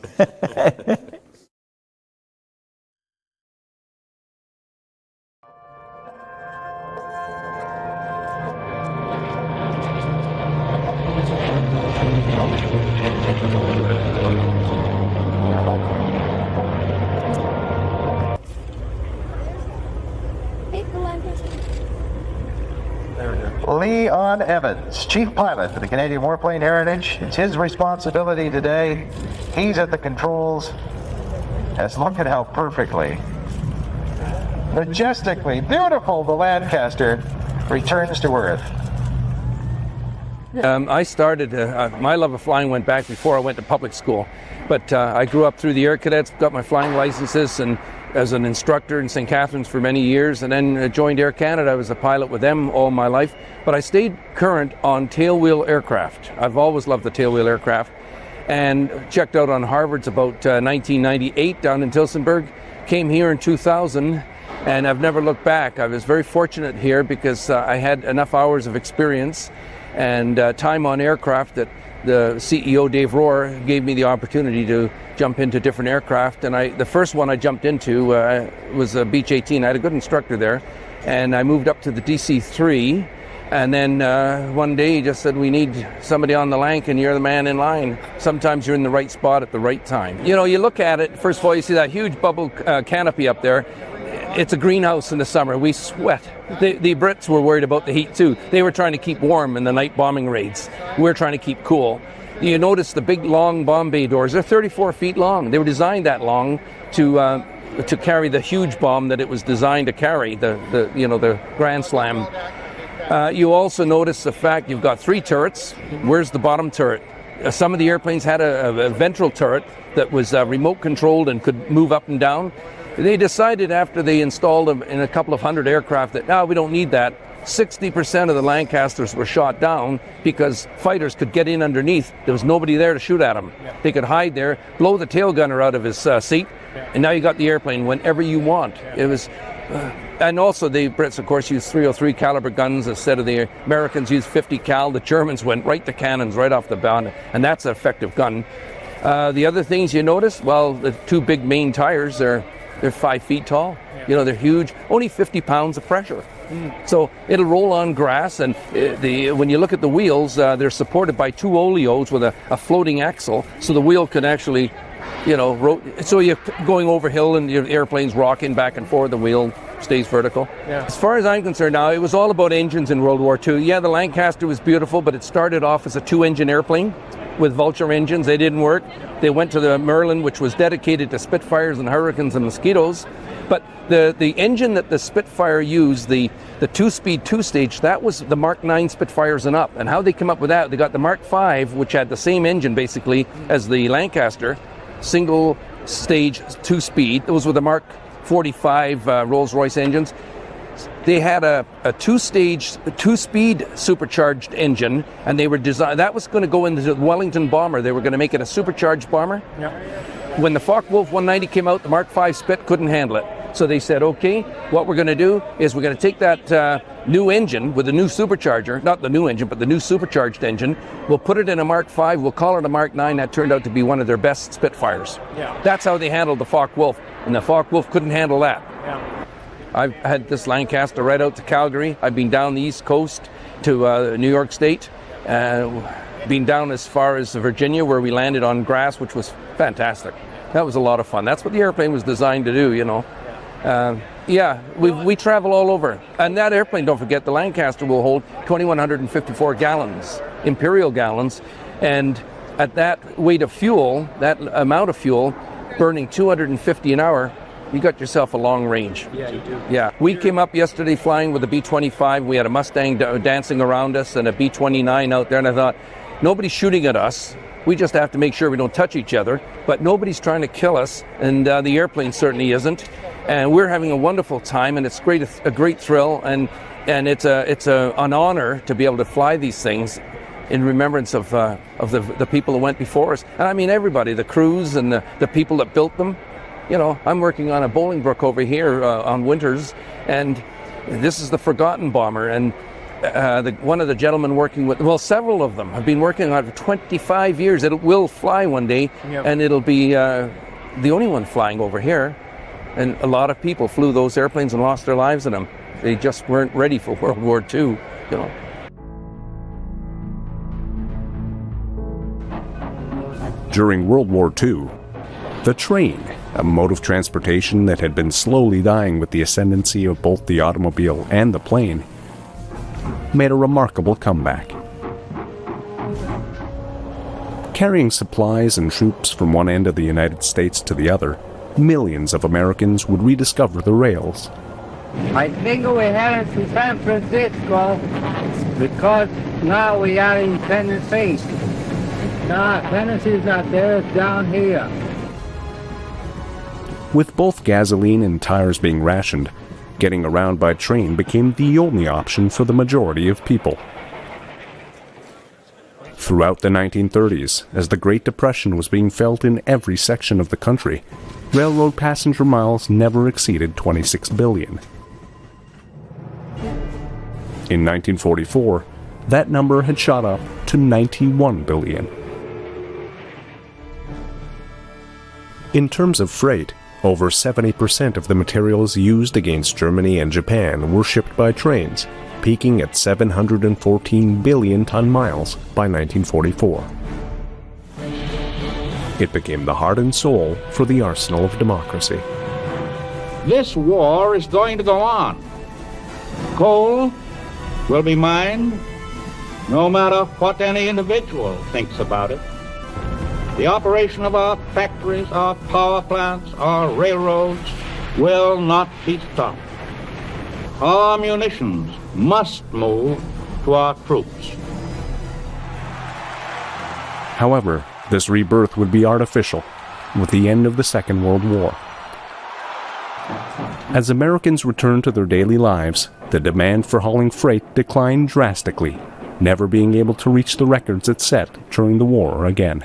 Speaker 14: Leon Evans, Chief Pilot for the Canadian Warplane Heritage. It's his responsibility today. He's at the controls. Let's look at how perfectly, majestically beautiful the Lancaster returns to Earth.
Speaker 15: I started, my love of flying went back before I went to public school. But I grew up through the Air Cadets, got my flying licenses, and as an instructor in St. Catharines for many years, and then joined Air Canada. I was a pilot with them all my life, but I stayed current on tailwheel aircraft. I've always loved the tailwheel aircraft, and checked out on Harvard's about 1998 down in Tilsonburg, came here in 2000, and I've never looked back. I was very fortunate here because I had enough hours of experience and time on aircraft that the CEO, Dave Rohr, gave me the opportunity to jump into different aircraft. And the first one I jumped into was a Beech 18. I had a good instructor there. And I moved up to the DC-3. And then one day he just said, we need somebody on the Lanc and you're the man in line. Sometimes you're in the right spot at the right time. You know, you look at it, first of all, you see that huge bubble canopy up there. It's a greenhouse in the summer. We sweat. The Brits were worried about the heat too. They were trying to keep warm in the night bombing raids. We're trying to keep cool. You notice the big long bomb bay doors. They're 34 feet long. They were designed that long to carry the huge bomb that it was designed to carry, the Grand Slam. You also notice the fact you've got 3 turrets. Where's the bottom turret? Some of the airplanes had a ventral turret that was remote controlled and could move up and down. They decided after they installed them in a couple of hundred aircraft that, no, we don't need that. 60% of the Lancasters were shot down because fighters could get in underneath. There was nobody there to shoot at them. They could hide there, blow the tail gunner out of his seat, and now you got the airplane whenever you want. It was, and also the Brits, of course, used .303 caliber guns instead of the Americans used .50 cal. The Germans went right to cannons right off the bat, and that's an effective gun. The other things you notice, well, the two big main tires, they're 5 feet tall. You know, they're huge, only 50 pounds of pressure. So it'll roll on grass, and when you look at the wheels, they're supported by 2 oleos with a floating axle, so the wheel can actually, you know, so you're going over hill and your airplane's rocking back and forth, the wheel stays vertical. As far as I'm concerned now, it was all about engines in World War II. Yeah, the Lancaster was beautiful, but it started off as a 2-engine airplane with Vulture engines. They didn't work. They went to the Merlin, which was dedicated to Spitfires and Hurricanes and Mosquitoes. But the engine that the Spitfire used, the 2-speed 2-stage, that was the Mark 9 Spitfires and up. And how they came up with that, they got the Mark 5, which had the same engine basically as the Lancaster, single stage 2-speed. It was with the Mark 45 Rolls-Royce engines. They had a 2-stage, 2-speed supercharged engine, and they were designed. That was going to go into the Wellington bomber. They were going to make it a supercharged bomber. When the Focke-Wulf 190 came out, the Mark 5 Spit couldn't handle it. So they said, okay, what we're going to do is we're going to take that new engine with the new supercharger, not the new engine, but the new supercharged engine. We'll put it in a Mark 5. We'll call it a Mark 9. That turned out to be one of their best Spitfires. That's how they handled the Focke-Wulf, and the Focke-Wulf couldn't handle that. I've had this Lancaster right out to Calgary. I've been down the East Coast to New York State, been down as far as Virginia, where we landed on grass, which was fantastic. That was a lot of fun. That's what the airplane was designed to do, you know. We travel all over. And that airplane, don't forget, the Lancaster will hold 2,154 gallons, imperial gallons. And at that weight of fuel, that amount of fuel, burning 250 an hour, you got yourself a long range.
Speaker 8: Yeah, you do.
Speaker 15: Yeah. We came up yesterday flying with a B-25. We had a Mustang dancing around us and a B-29 out there. And I thought, nobody's shooting at us. We just have to make sure we don't touch each other. But nobody's trying to kill us. And the airplane certainly isn't. And we're having a wonderful time. And it's a great thrill. And it's an honor to be able to fly these things in remembrance of the people who went before us. And I mean everybody, the crews and the people that built them. You know, I'm working on a Bolingbroke over here on winters, and this is the Forgotten bomber. And one of the gentlemen working with, well, several of them have been working on it for 25 years. It will fly one day, and it'll be the only one flying over here. And a lot of people flew those airplanes and lost their lives in them. They just weren't ready for World War II, you know.
Speaker 1: During World War II, the train, a mode of transportation that had been slowly dying with the ascendancy of both the automobile and the plane, made a remarkable comeback. Carrying supplies and troops from one end of the United States to the other, millions of Americans would rediscover the rails.
Speaker 16: I think we're headed to San Francisco because now we are in Tennessee. No, Tennessee's not there, it's down here.
Speaker 1: With both gasoline and tires being rationed, getting around by train became the only option for the majority of people. Throughout the 1930s, as the Great Depression was being felt in every section of the country, railroad passenger miles never exceeded 26 billion. In 1944, that number had shot up to 91 billion. In terms of freight, over 70% of the materials used against Germany and Japan were shipped by trains, peaking at 714 billion ton-miles by 1944. It became the heart and soul for the arsenal of democracy.
Speaker 17: This war is going to go on. Coal will be mined no matter what any individual thinks about it. The operation of our factories, our power plants, our railroads will not be stopped. Our munitions must move to our troops.
Speaker 1: However, this rebirth would be artificial with the end of the Second World War. As Americans returned to their daily lives, the demand for hauling freight declined drastically, never being able to reach the records it set during the war again.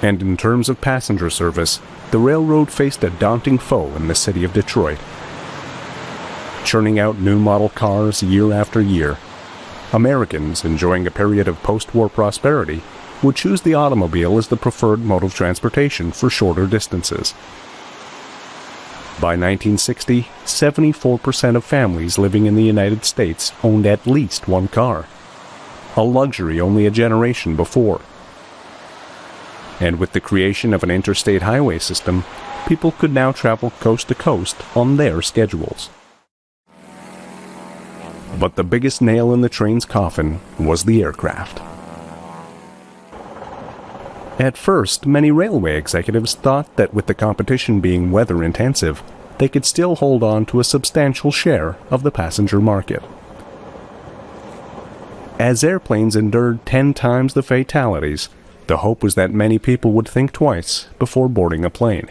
Speaker 1: And in terms of passenger service, the railroad faced a daunting foe in the city of Detroit. Churning out new model cars year after year, Americans, enjoying a period of post-war prosperity, would choose the automobile as the preferred mode of transportation for shorter distances. By 1960, 74% of families living in the United States owned at least one car, a luxury only a generation before. And with the creation of an interstate highway system, people could now travel coast to coast on their schedules. But the biggest nail in the train's coffin was the aircraft. At first, many railway executives thought that with the competition being weather-intensive, they could still hold on to a substantial share of the passenger market. As airplanes endured 10 times the fatalities, the hope was that many people would think twice before boarding a plane.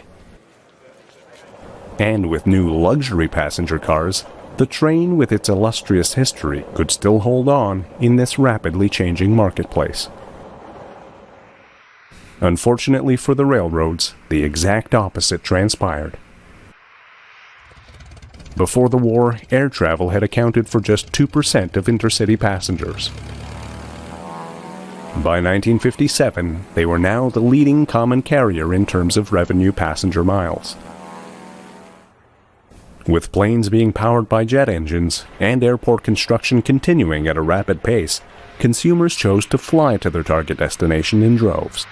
Speaker 1: And with new luxury passenger cars, the train with its illustrious history could still hold on in this rapidly changing marketplace. Unfortunately for the railroads, the exact opposite transpired. Before the war, air travel had accounted for just 2% of intercity passengers. By 1957, they were now the leading common carrier in terms of revenue passenger miles. With planes being powered by jet engines and airport construction continuing at a rapid pace, consumers chose to fly to their target destination in droves.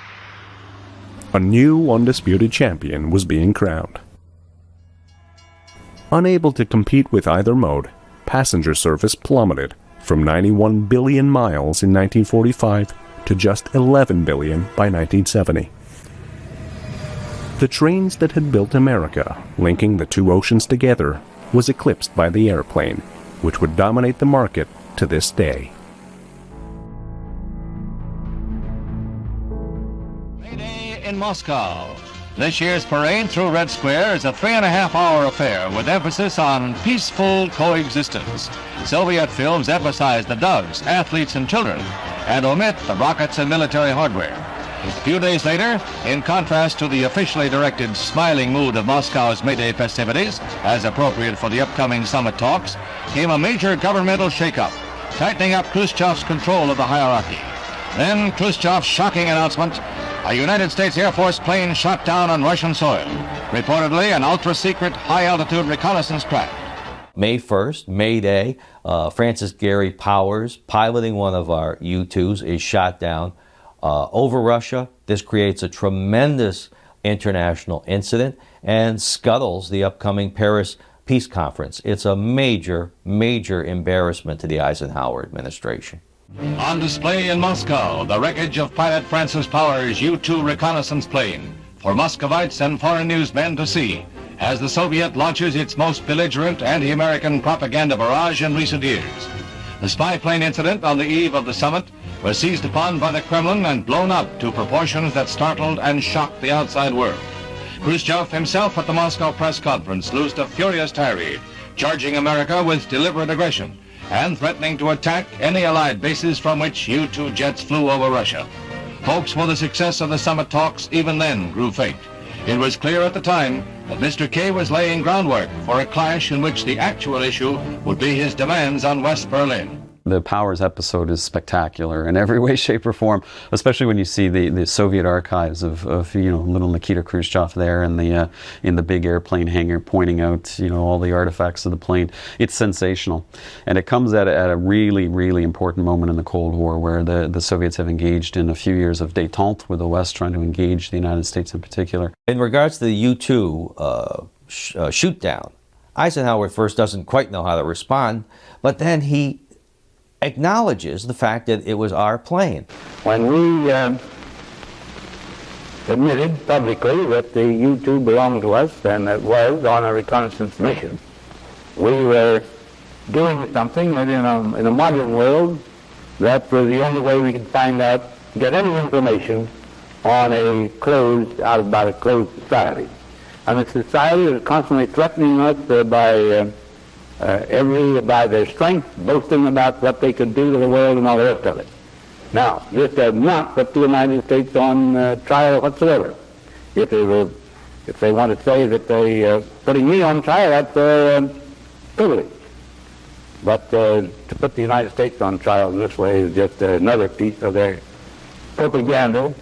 Speaker 1: A new undisputed champion was being crowned. Unable to compete with either mode, passenger service plummeted from 91 billion miles in 1945 to just 11 billion by 1970. The trains that had built America, linking the two oceans together, was eclipsed by the airplane, which would dominate the market to this day.
Speaker 18: Mayday in Moscow. This year's parade through Red Square is a 3.5-hour affair with emphasis on peaceful coexistence. Soviet films emphasize the doves, athletes, and children, and omit the rockets and military hardware. A few days later, in contrast to the officially directed smiling mood of Moscow's May Day festivities, as appropriate for the upcoming summit talks, came a major governmental shakeup, tightening up Khrushchev's control of the hierarchy. Then Khrushchev's shocking announcement: a United States Air Force plane shot down on Russian soil, reportedly an ultra-secret high-altitude reconnaissance craft.
Speaker 19: May 1st, May Day, Francis Gary Powers, piloting one of our U-2s, is shot down over Russia. This creates a tremendous international incident and scuttles the upcoming Paris Peace Conference. It's a major, major embarrassment to the Eisenhower administration.
Speaker 18: On display in Moscow, the wreckage of pilot Francis Powers' U-2 reconnaissance plane for Muscovites and foreign newsmen to see as the Soviet launches its most belligerent anti-American propaganda barrage in recent years. The spy plane incident on the eve of the summit was seized upon by the Kremlin and blown up to proportions that startled and shocked the outside world. Khrushchev himself at the Moscow press conference loosed a furious tirade, charging America with deliberate aggression and threatening to attack any Allied bases from which U-2 jets flew over Russia. Hopes for the success of the summit talks even then grew faint. It was clear at the time that Mr. K was laying groundwork for a clash in which the actual issue would be his demands on West Berlin.
Speaker 20: The Powers episode is spectacular in every way, shape, or form, especially when you see the Soviet archives of little Nikita Khrushchev there in the big airplane hangar pointing out all the artifacts of the plane. It's sensational, and it comes at a really, really important moment in the Cold War, where the Soviets have engaged in a few years of détente with the West, trying to engage the United States in particular.
Speaker 19: In regards to the U-2 shoot down, Eisenhower at first doesn't quite know how to respond, but then he acknowledges the fact that it was our plane.
Speaker 16: When we admitted publicly that the U-2 belonged to us and it was on a reconnaissance mission, we were doing something that in a modern world, that was the only way we could find out, get any information on about a closed society. and a society that is constantly threatening us by their strength, boasting about what they could do to the world and all the rest of it. Now, this does not put the United States on trial whatsoever. If they want to say that they're putting me on trial, that's their privilege. But to put the United States on trial in this way is just another piece of their propaganda.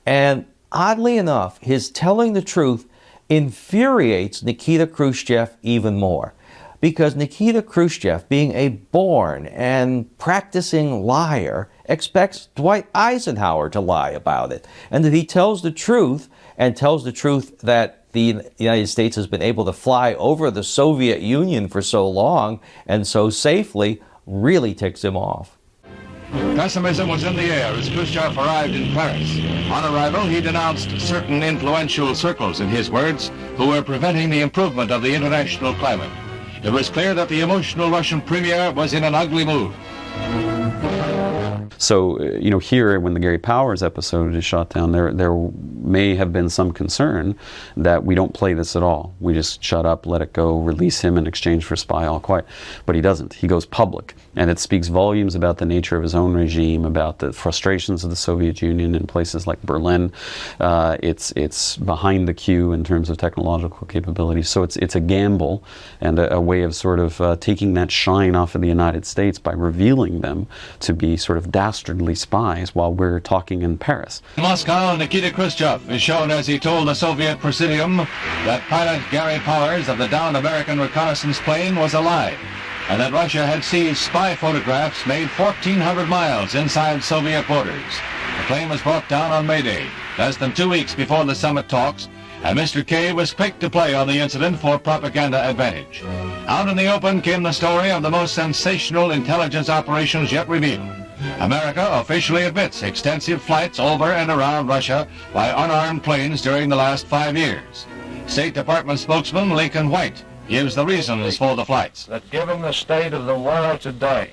Speaker 19: And oddly enough, his telling the truth infuriates Nikita Khrushchev even more. Because Nikita Khrushchev, being a born and practicing liar, expects Dwight Eisenhower to lie about it. And that he tells the truth, and tells the truth that the United States has been able to fly over the Soviet Union for so long and so safely, really ticks him off.
Speaker 18: Pessimism was in the air as Khrushchev arrived in Paris. On arrival, he denounced certain influential circles, in his words, who were preventing the improvement of the international climate. It was clear that the emotional Russian premier was in an ugly mood.
Speaker 20: So, you know, here when the Gary Powers episode is shot down, there may have been some concern that we don't play this at all. We just shut up, let it go, release him in exchange for spy all quiet. But he doesn't. He goes public. And it speaks volumes about the nature of his own regime, about the frustrations of the Soviet Union in places like Berlin. It's behind the queue in terms of technological capabilities. So it's a gamble and a way of sort of taking that shine off of the United States by revealing them to be sort of dastardly spies while we're talking in Paris.
Speaker 18: In Moscow, Nikita Khrushchev is shown as he told the Soviet Presidium that pilot Gary Powers of the downed American reconnaissance plane was alive, and that Russia had seized spy photographs made 1,400 miles inside Soviet borders. The plane was brought down on May Day, less than 2 weeks before the summit talks, and Mr. K was quick to play on the incident for propaganda advantage. Out in the open came the story of the most sensational intelligence operations yet revealed. America officially admits extensive flights over and around Russia by unarmed planes during the last 5 years. State Department spokesman Lincoln White gives the reasons for the flights.
Speaker 21: That given the state of the world today,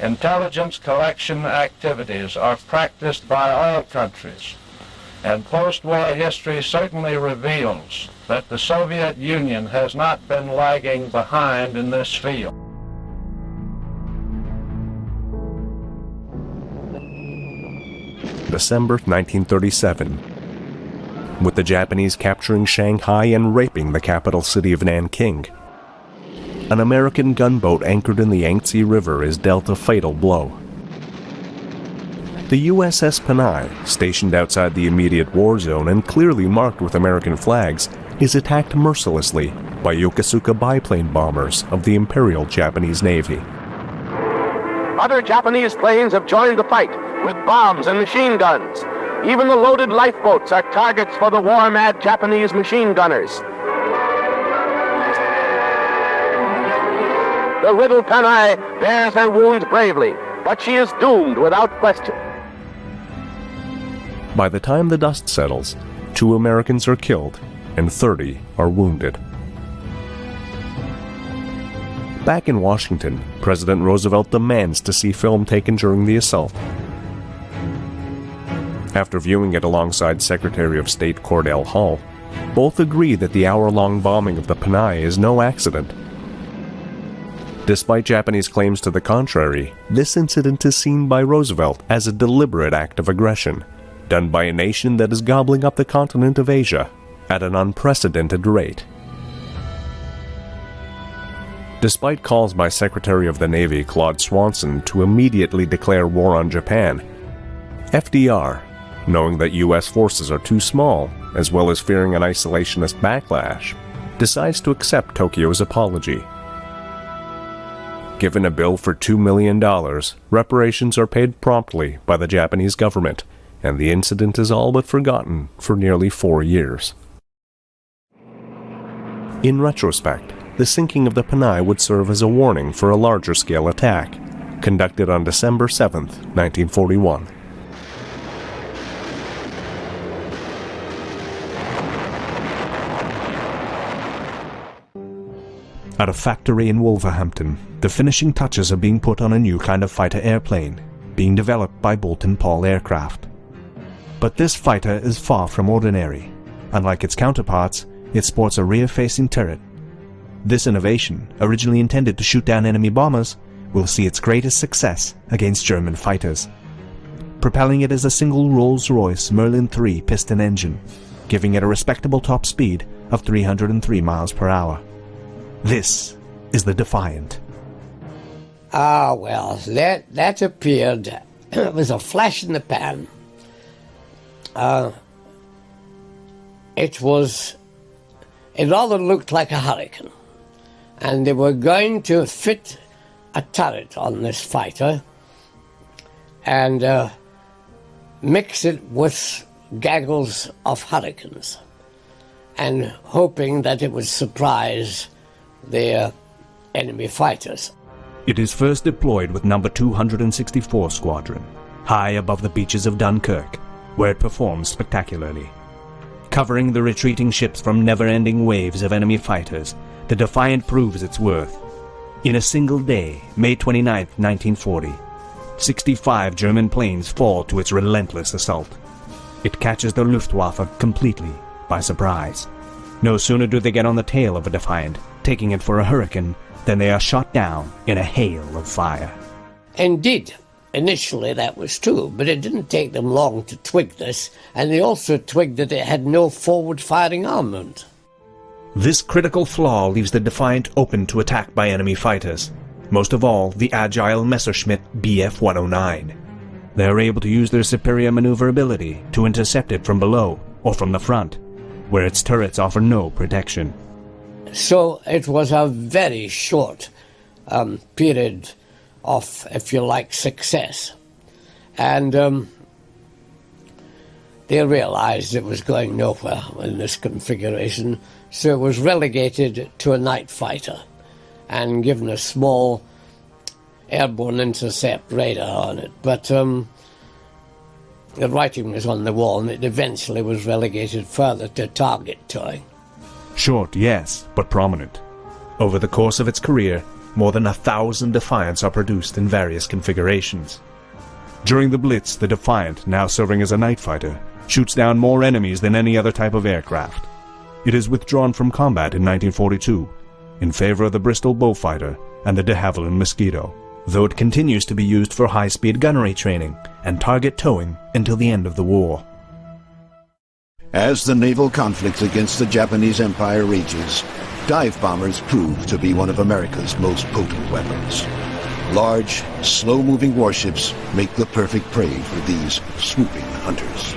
Speaker 21: intelligence collection activities are practiced by all countries, and post-war history certainly reveals that the Soviet Union has not been lagging behind in this field.
Speaker 1: December 1937. With the Japanese capturing Shanghai and raping the capital city of Nanking, an American gunboat anchored in the Yangtze River is dealt a fatal blow. The USS Panay, stationed outside the immediate war zone and clearly marked with American flags, is attacked mercilessly by Yokosuka biplane bombers of the Imperial Japanese Navy.
Speaker 22: Other Japanese planes have joined the fight with bombs and machine guns. Even the loaded lifeboats are targets for the war-mad Japanese machine gunners. The riddled Panay bears her wounds bravely, but she is doomed without question.
Speaker 1: By the time the dust settles, 2 Americans are killed and 30 are wounded. Back in Washington, President Roosevelt demands to see film taken during the assault. After viewing it alongside Secretary of State Cordell Hull, both agree that the hour-long bombing of the Panay is no accident. Despite Japanese claims to the contrary, this incident is seen by Roosevelt as a deliberate act of aggression, done by a nation that is gobbling up the continent of Asia at an unprecedented rate. Despite calls by Secretary of the Navy Claude Swanson to immediately declare war on Japan, FDR, knowing that U.S. forces are too small, as well as fearing an isolationist backlash, decides to accept Tokyo's apology. Given a bill for $2 million, reparations are paid promptly by the Japanese government, and the incident is all but forgotten for nearly 4 years. In retrospect, the sinking of the Panay would serve as a warning for a larger-scale attack, conducted on December 7, 1941. At a factory in Wolverhampton, the finishing touches are being put on a new kind of fighter airplane, being developed by Boulton Paul Aircraft. But this fighter is far from ordinary. Unlike its counterparts, it sports a rear-facing turret. This innovation, originally intended to shoot down enemy bombers, will see its greatest success against German fighters. Propelling it is a single Rolls-Royce Merlin III piston engine, giving it a respectable top speed of 303 miles per hour. This is the Defiant.
Speaker 2: Ah, well, that appeared. It was a flash in the pan. It rather looked like a Hurricane. And they were going to fit a turret on this fighter and mix it with gaggles of Hurricanes, and hoping that it would surprise the enemy fighters.
Speaker 1: It is first deployed with number 264 Squadron, high above the beaches of Dunkirk, where it performs spectacularly. Covering the retreating ships from never-ending waves of enemy fighters, the Defiant proves its worth. In a single day, May 29, 1940, 65 German planes fall to its relentless assault. It catches the Luftwaffe completely by surprise. No sooner do they get on the tail of a Defiant, taking it for a Hurricane, than they are shot down in a hail of fire.
Speaker 2: Indeed, initially that was true, but it didn't take them long to twig this, and they also twigged that it had no forward-firing armament.
Speaker 1: This critical flaw leaves the Defiant open to attack by enemy fighters, most of all the agile Messerschmitt Bf-109. They are able to use their superior maneuverability to intercept it from below or from the front, where its turrets offer no protection.
Speaker 2: So it was a very short period of, if you like, success. And they realized it was going nowhere in this configuration, so it was relegated to a night fighter and given a small airborne intercept radar on it. But the writing was on the wall, and it eventually was relegated further to target towing.
Speaker 1: Short, yes, but prominent. Over the course of its career, more than 1,000 Defiants are produced in various configurations. During the Blitz, the Defiant, now serving as a night fighter, shoots down more enemies than any other type of aircraft. It is withdrawn from combat in 1942 in favor of the Bristol Beaufighter and the de Havilland Mosquito, though it continues to be used for high-speed gunnery training and target towing until the end of the war.
Speaker 3: As the naval conflict against the Japanese Empire rages, dive bombers prove to be one of America's most potent weapons. Large, slow-moving warships make the perfect prey for these swooping hunters.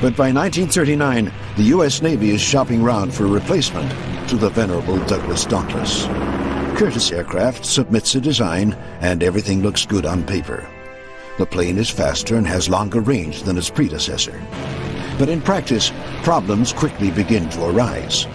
Speaker 3: But by 1939, the U.S. Navy is shopping round for a replacement to the venerable Douglas Dauntless. Curtiss Aircraft submits a design, and everything looks good on paper. The plane is faster and has longer range than its predecessor. But in practice, problems quickly begin to arise.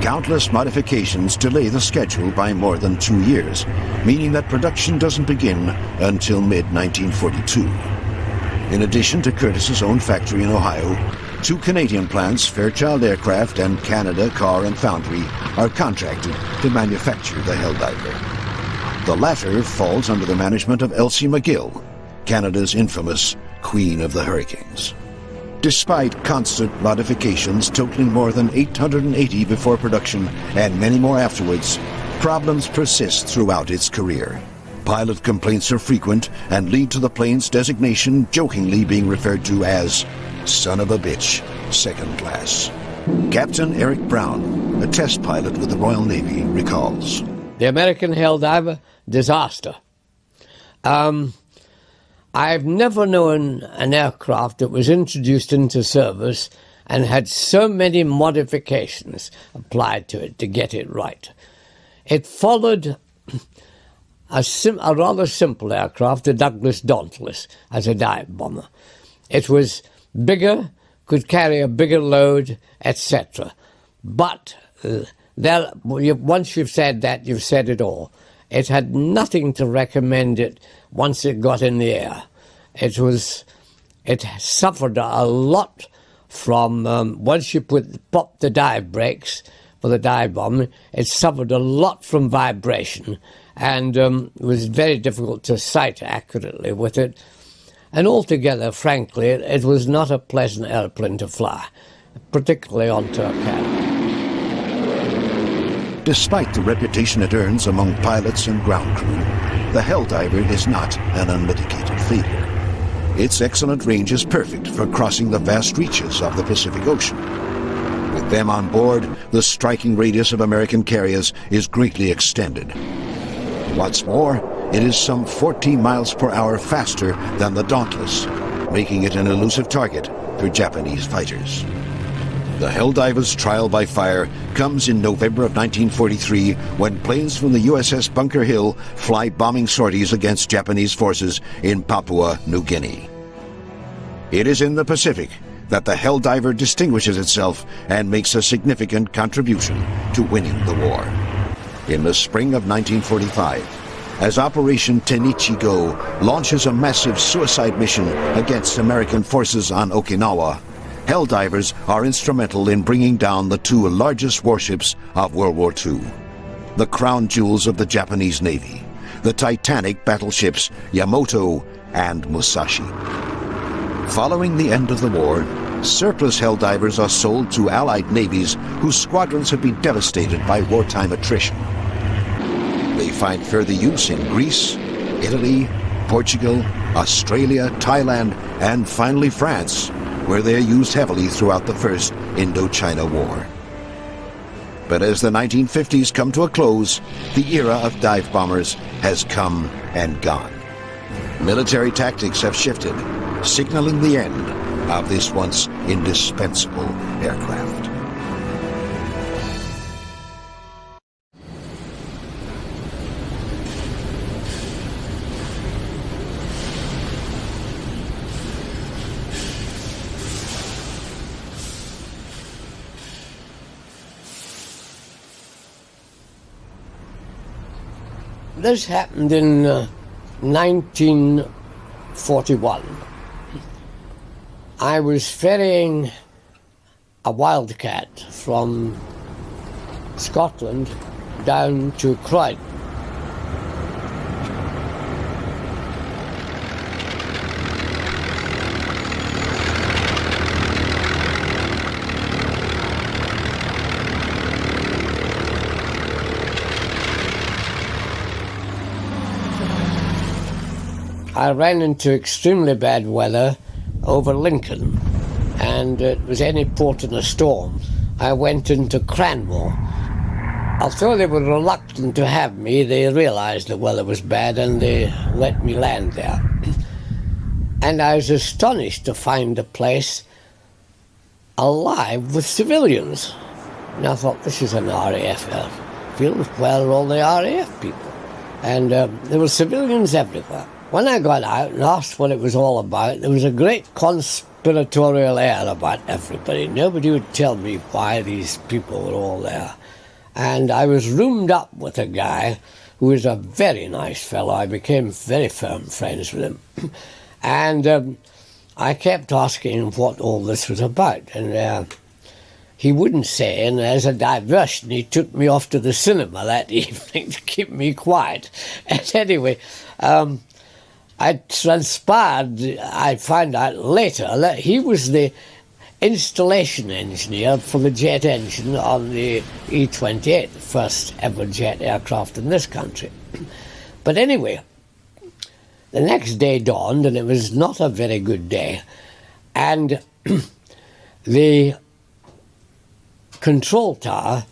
Speaker 3: Countless modifications delay the schedule by more than 2 years, meaning that production doesn't begin until mid-1942. In addition to Curtiss's own factory in Ohio, 2 Canadian plants, Fairchild Aircraft and Canada Car and Foundry, are contracted to manufacture the Helldiver. The latter falls under the management of Elsie McGill, Canada's infamous Queen of the Hurricanes. Despite constant modifications totaling more than 880 before production and many more afterwards, problems persist throughout its career. Pilot complaints are frequent and lead to the plane's designation jokingly being referred to as son of a bitch, second class. Captain Eric Brown, a test pilot with the Royal Navy, recalls.
Speaker 2: The American Helldiver, disaster. I've never known an aircraft that was introduced into service and had so many modifications applied to it to get it right. It followed a rather simple aircraft, the Douglas Dauntless, as a dive bomber. It was bigger, could carry a bigger load, etc. But once you've said that, you've said it all. It had nothing to recommend it once it got in the air. It suffered a lot from, once you popped the dive brakes for the dive bomb, it suffered a lot from vibration, and it was very difficult to sight accurately with it. And altogether, frankly, it was not a pleasant airplane to fly, particularly on Turkana.
Speaker 3: Despite the reputation it earns among pilots and ground crew, the Helldiver is not an unmitigated failure. Its excellent range is perfect for crossing the vast reaches of the Pacific Ocean. With them on board, the striking radius of American carriers is greatly extended. What's more, it is some 14 miles per hour faster than the Dauntless, making it an elusive target for Japanese fighters. The Helldiver's trial by fire comes in November of 1943 when planes from the USS Bunker Hill fly bombing sorties against Japanese forces in Papua New Guinea. It is in the Pacific that the Helldiver distinguishes itself and makes a significant contribution to winning the war. In the spring of 1945, as Operation Tenichi-Go launches a massive suicide mission against American forces on Okinawa, Helldivers are instrumental in bringing down the two largest warships of World War II, the crown jewels of the Japanese Navy, the titanic battleships Yamato and Musashi. Following the end of the war, surplus Helldivers are sold to Allied navies whose squadrons have been devastated by wartime attrition. They find further use in Greece, Italy, Portugal, Australia, Thailand, and finally France, where they are used heavily throughout the First Indochina War. But as the 1950s come to a close, the era of dive bombers has come and gone. Military tactics have shifted, signaling the end of this once indispensable aircraft.
Speaker 2: This happened in 1941. I was ferrying a Wildcat from Scotland down to Croydon. I ran into extremely bad weather over Lincoln, and it was any port in a storm. I went into Cranwell. Although they were reluctant to have me, they realized the weather was bad and they let me land there. And I was astonished to find the place alive with civilians. And I thought, this is an RAF airfield. Where are all the RAF people? And there were civilians everywhere. When I got out and asked what it was all about, there was a great conspiratorial air about everybody. Nobody would tell me why these people were all there. And I was roomed up with a guy who was a very nice fellow. I became very firm friends with him. And I kept asking him what all this was about. And he wouldn't say, and as a diversion, he took me off to the cinema that evening to keep me quiet. And anyway, I found out later that he was the installation engineer for the jet engine on the E-28, the first ever jet aircraft in this country. But anyway, the next day dawned, and it was not a very good day. And the control tower,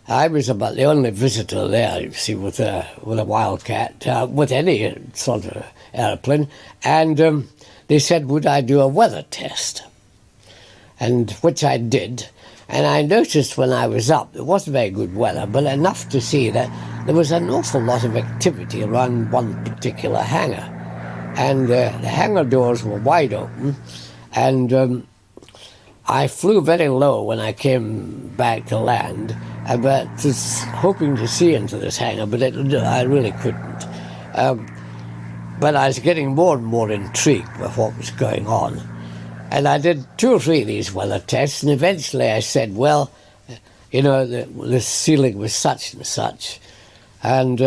Speaker 2: I was about the only visitor there, you see, with a Wildcat, with any sort of airplane, and they said, would I do a weather test? And which I did, and I noticed when I was up, it wasn't very good weather, but enough to see that there was an awful lot of activity around one particular hangar. And the hangar doors were wide open, and I flew very low when I came back to land, but was hoping to see into this hangar, but I really couldn't. But I was getting more and more intrigued with what was going on. And I did 2 or 3 of these weather tests, and eventually I said, well, you know, the ceiling was such and such, and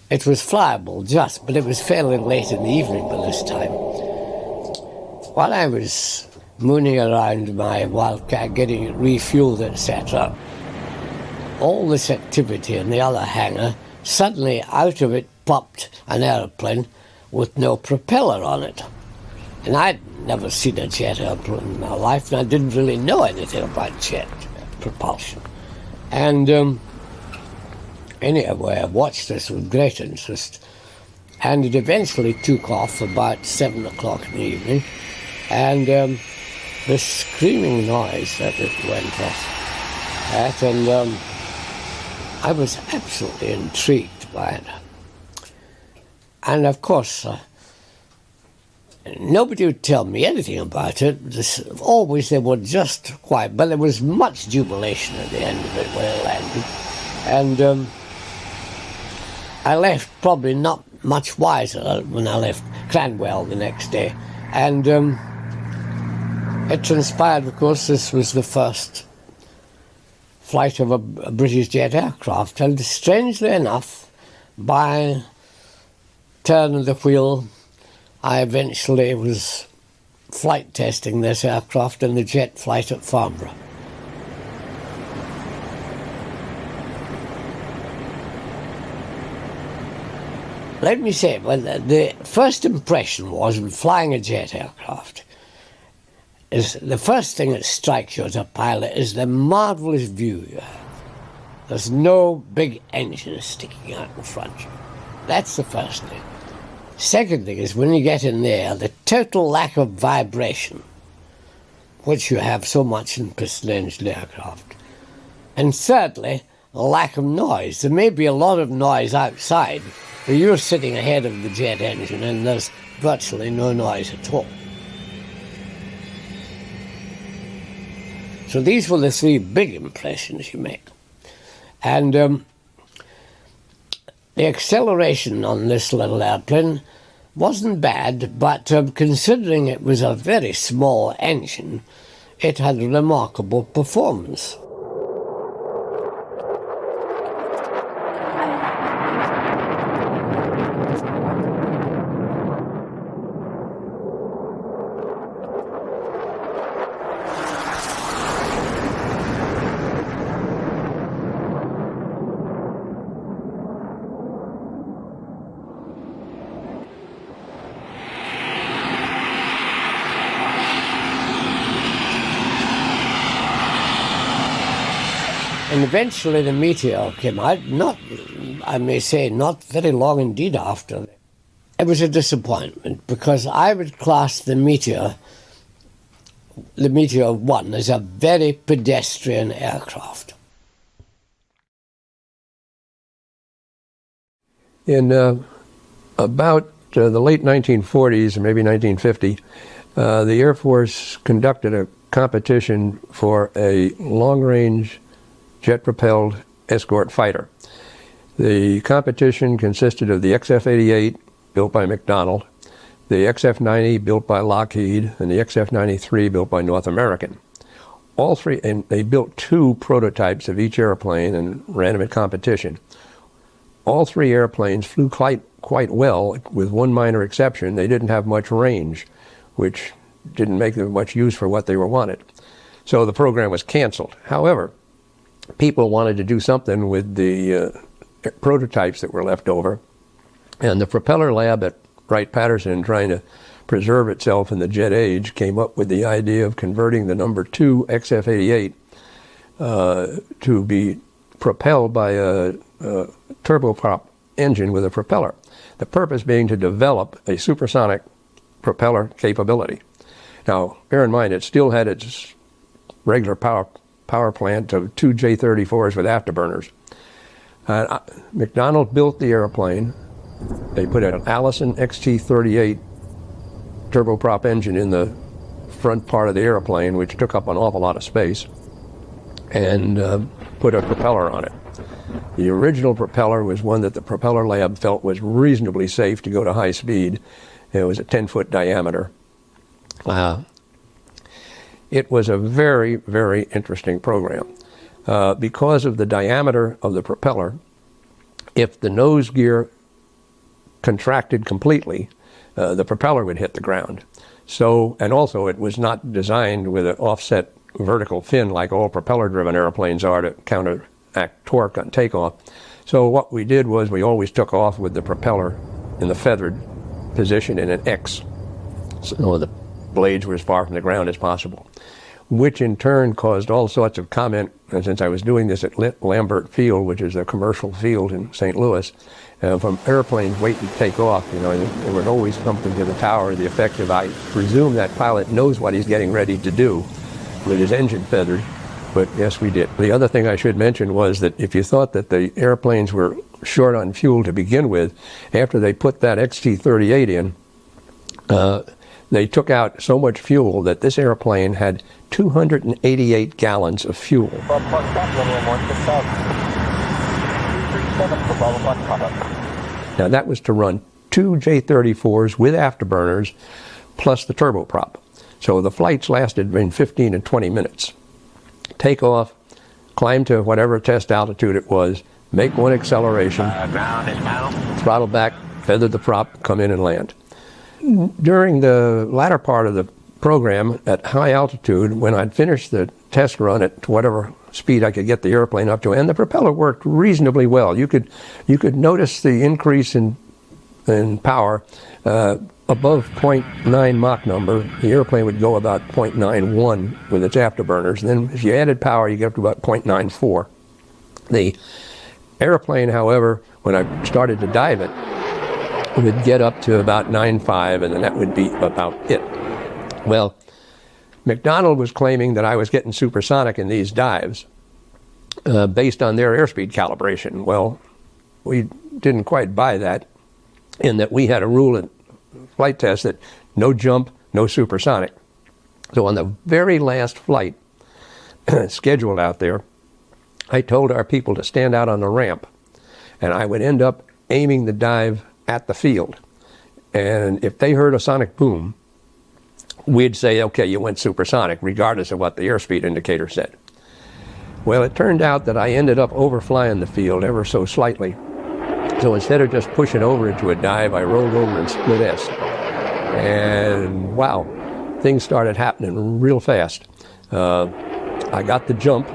Speaker 2: it was flyable just, but it was fairly late in the evening by this time. While I was mooning around my Wildcat, getting it refueled, etc., all this activity in the other hangar, suddenly out of it popped an aeroplane with no propeller on it. And I'd never seen a jet airplane in my life, and I didn't really know anything about jet propulsion. And anyway, I watched this with great interest, and it eventually took off about 7 o'clock in the evening, and the screaming noise that it went off at, and I was absolutely intrigued by it. And of course, nobody would tell me anything about it. Always they were just quiet, but there was much jubilation at the end of it when it landed. And I left probably not much wiser when I left Cranwell the next day. And it transpired, of course, this was the first flight of a British jet aircraft. And strangely enough, by turn of the wheel, I eventually was flight testing this aircraft in the jet flight at Farnborough. Let me say, well, the first impression was when flying a jet aircraft, is the first thing that strikes you as a pilot is the marvellous view you have. There's no big engine sticking out in front of you. That's the first thing. Second thing is when you get in there, the total lack of vibration, which you have so much in piston-engine aircraft. And thirdly, the lack of noise. There may be a lot of noise outside, but you're sitting ahead of the jet engine and there's virtually no noise at all. So these were the three big impressions you make. And the acceleration on this little airplane wasn't bad, but considering it was a very small engine, it had a remarkable performance. And eventually the Meteor came out, I may say, not very long indeed after. It was a disappointment because I would class the Meteor 1 as a very pedestrian aircraft.
Speaker 4: In about the late 1940s, or maybe 1950, the Air Force conducted a competition for a long-range jet-propelled escort fighter. The competition consisted of the XF-88, built by McDonnell, the XF-90, built by Lockheed, and the XF-93, built by North American. All three, and they built 2 prototypes of each airplane and ran them at competition. All 3 airplanes flew quite well, with one minor exception. They didn't have much range, which didn't make them much use for what they were wanted. So the program was canceled. However, people wanted to do something with the prototypes that were left over, and the propeller lab at Wright-Patterson, trying to preserve itself in the jet age, came up with the idea of converting the number 2 XF-88 to be propelled by a turboprop engine with a propeller. The purpose being to develop a supersonic propeller capability. Now, bear in mind, it still had its regular power plant of 2 J-34s with afterburners. McDonnell built the airplane. They put an Allison XT-38 turboprop engine in the front part of the airplane, which took up an awful lot of space, and put a propeller on it. The original propeller was one that the propeller lab felt was reasonably safe to go to high speed. It was a 10-foot diameter. It was a very, very interesting program. Because of the diameter of the propeller, if the nose gear contracted completely, the propeller would hit the ground. So, and also it was not designed with an offset vertical fin like all propeller-driven airplanes are to counter act torque on takeoff. So what we did was we always took off with the propeller in the feathered position in an X, so the blades were as far from the ground as possible, which in turn caused all sorts of comment. And since I was doing this at Lambert Field, which is a commercial field in St. Louis, from airplanes waiting to take off, you know, there would always something to the tower, the effect of, I presume that pilot knows what he's getting ready to do with his engine feathered. But yes, we did. The other thing I should mention was that if you thought that the airplanes were short on fuel to begin with, after they put that XT-38 in, they took out so much fuel that this airplane had 288 gallons of fuel. Now that was to run 2 J-34s with afterburners plus the turboprop. So the flights lasted between 15 and 20 minutes. Take off, climb to whatever test altitude it was, make one acceleration, throttle back, feather the prop, come in and land. During the latter part of the program at high altitude, when I'd finished the test run at whatever speed I could get the airplane up to, and the propeller worked reasonably well. You could notice the increase in power above 0.9 Mach number. The airplane would go about 0.91 with its afterburners. And then if you added power, you get up to about 0.94. The airplane, however, when I started to dive it, would get up to about 9.5, and then that would be about it. Well, McDonnell was claiming that I was getting supersonic in these dives based on their airspeed calibration. Well, we didn't quite buy that, in that we had a rule in flight test that no jump, no supersonic. So on the very last flight scheduled out there, I told our people to stand out on the ramp, and I would end up aiming the dive at the field. And if they heard a sonic boom, we'd say, okay, you went supersonic, regardless of what the airspeed indicator said. Well, it turned out that I ended up overflying the field ever so slightly. So instead of just pushing over into a dive, I rolled over and split S. And wow, things started happening real fast. I got the jump,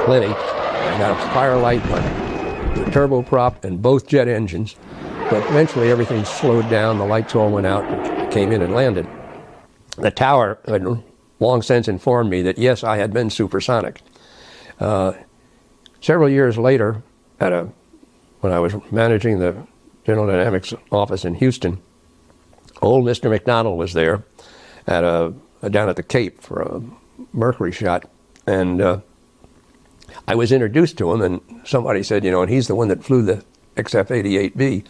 Speaker 4: plenty. I got a firelight on the turboprop and both jet engines. But eventually everything slowed down, the lights all went out, and came in and landed. The tower had long since informed me that yes, I had been supersonic. Several years later, when I was managing the General Dynamics office in Houston, old Mr. McDonnell was there down at the Cape for a Mercury shot, and I was introduced to him, and somebody said, you know, and he's the one that flew the XF-88B,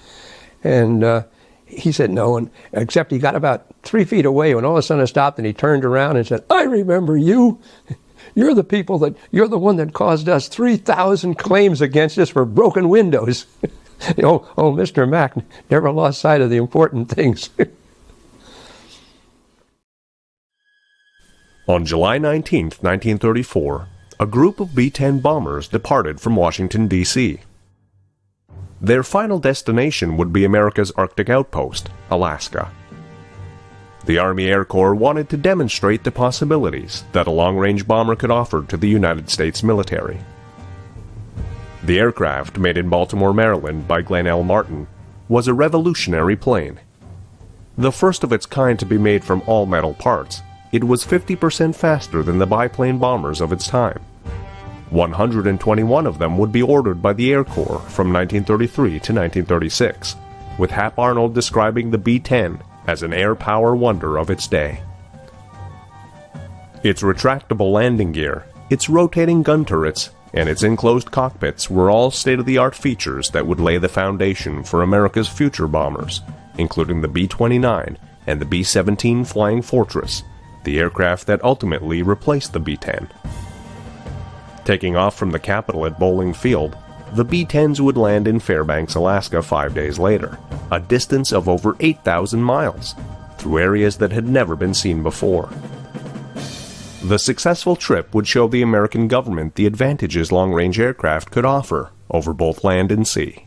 Speaker 4: and he said no, and except he got about 3 feet away when all of a sudden it stopped, and he turned around and said, I remember you. You're the one that caused us 3,000 claims against us for broken windows. oh, Mr. Mack never lost sight of the important things.
Speaker 5: On July 19, 1934, a group of B-10 bombers departed from Washington, D.C. Their final destination would be America's Arctic outpost, Alaska. The Army Air Corps wanted to demonstrate the possibilities that a long-range bomber could offer to the United States military. The aircraft, made in Baltimore, Maryland by Glenn L. Martin, was a revolutionary plane. The first of its kind to be made from all-metal parts, it was 50% faster than the biplane bombers of its time. 121 of them would be ordered by the Air Corps from 1933 to 1936, with Hap Arnold describing the B-10 as an air power wonder of its day. Its retractable landing gear, its rotating gun turrets, and its enclosed cockpits were all state-of-the-art features that would lay the foundation for America's future bombers, including the B-29 and the B-17 Flying Fortress, the aircraft that ultimately replaced the B-10. Taking off from the capital at Bowling Field, the B-10s would land in Fairbanks, Alaska 5 days later, a distance of over 8,000 miles, through areas that had never been seen before. The successful trip would show the American government the advantages long-range aircraft could offer over both land and sea.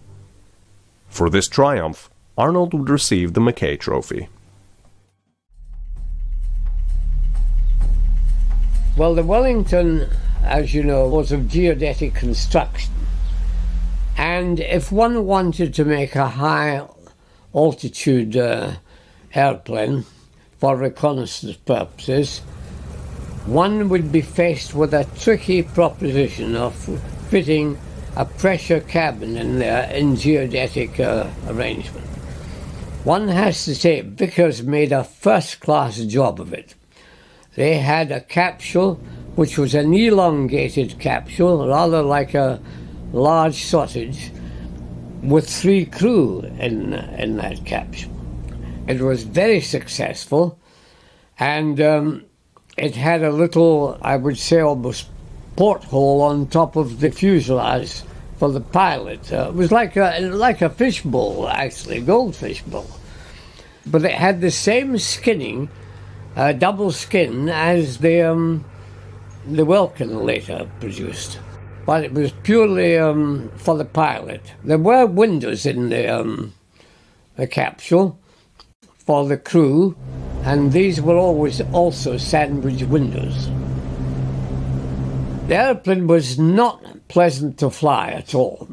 Speaker 5: For this triumph, Arnold would receive the Mackay Trophy.
Speaker 2: Well, the Wellington as you know, was of geodetic construction. And if one wanted to make a high altitude airplane for reconnaissance purposes, one would be faced with a tricky proposition of fitting a pressure cabin in there in geodetic arrangement. One has to say Vickers made a first-class job of it. They had a capsule which was an elongated capsule, rather like a large sausage, with 3 crew in that capsule. It was very successful, and it had a little, I would say almost, porthole on top of the fuselage for the pilot. It was like a fishbowl, actually, goldfish bowl. But it had the same skinning, double skin, as the Wellington later produced. But it was purely for the pilot. There were windows in the capsule for the crew, and these were always also sandwich windows. The airplane was not pleasant to fly at all.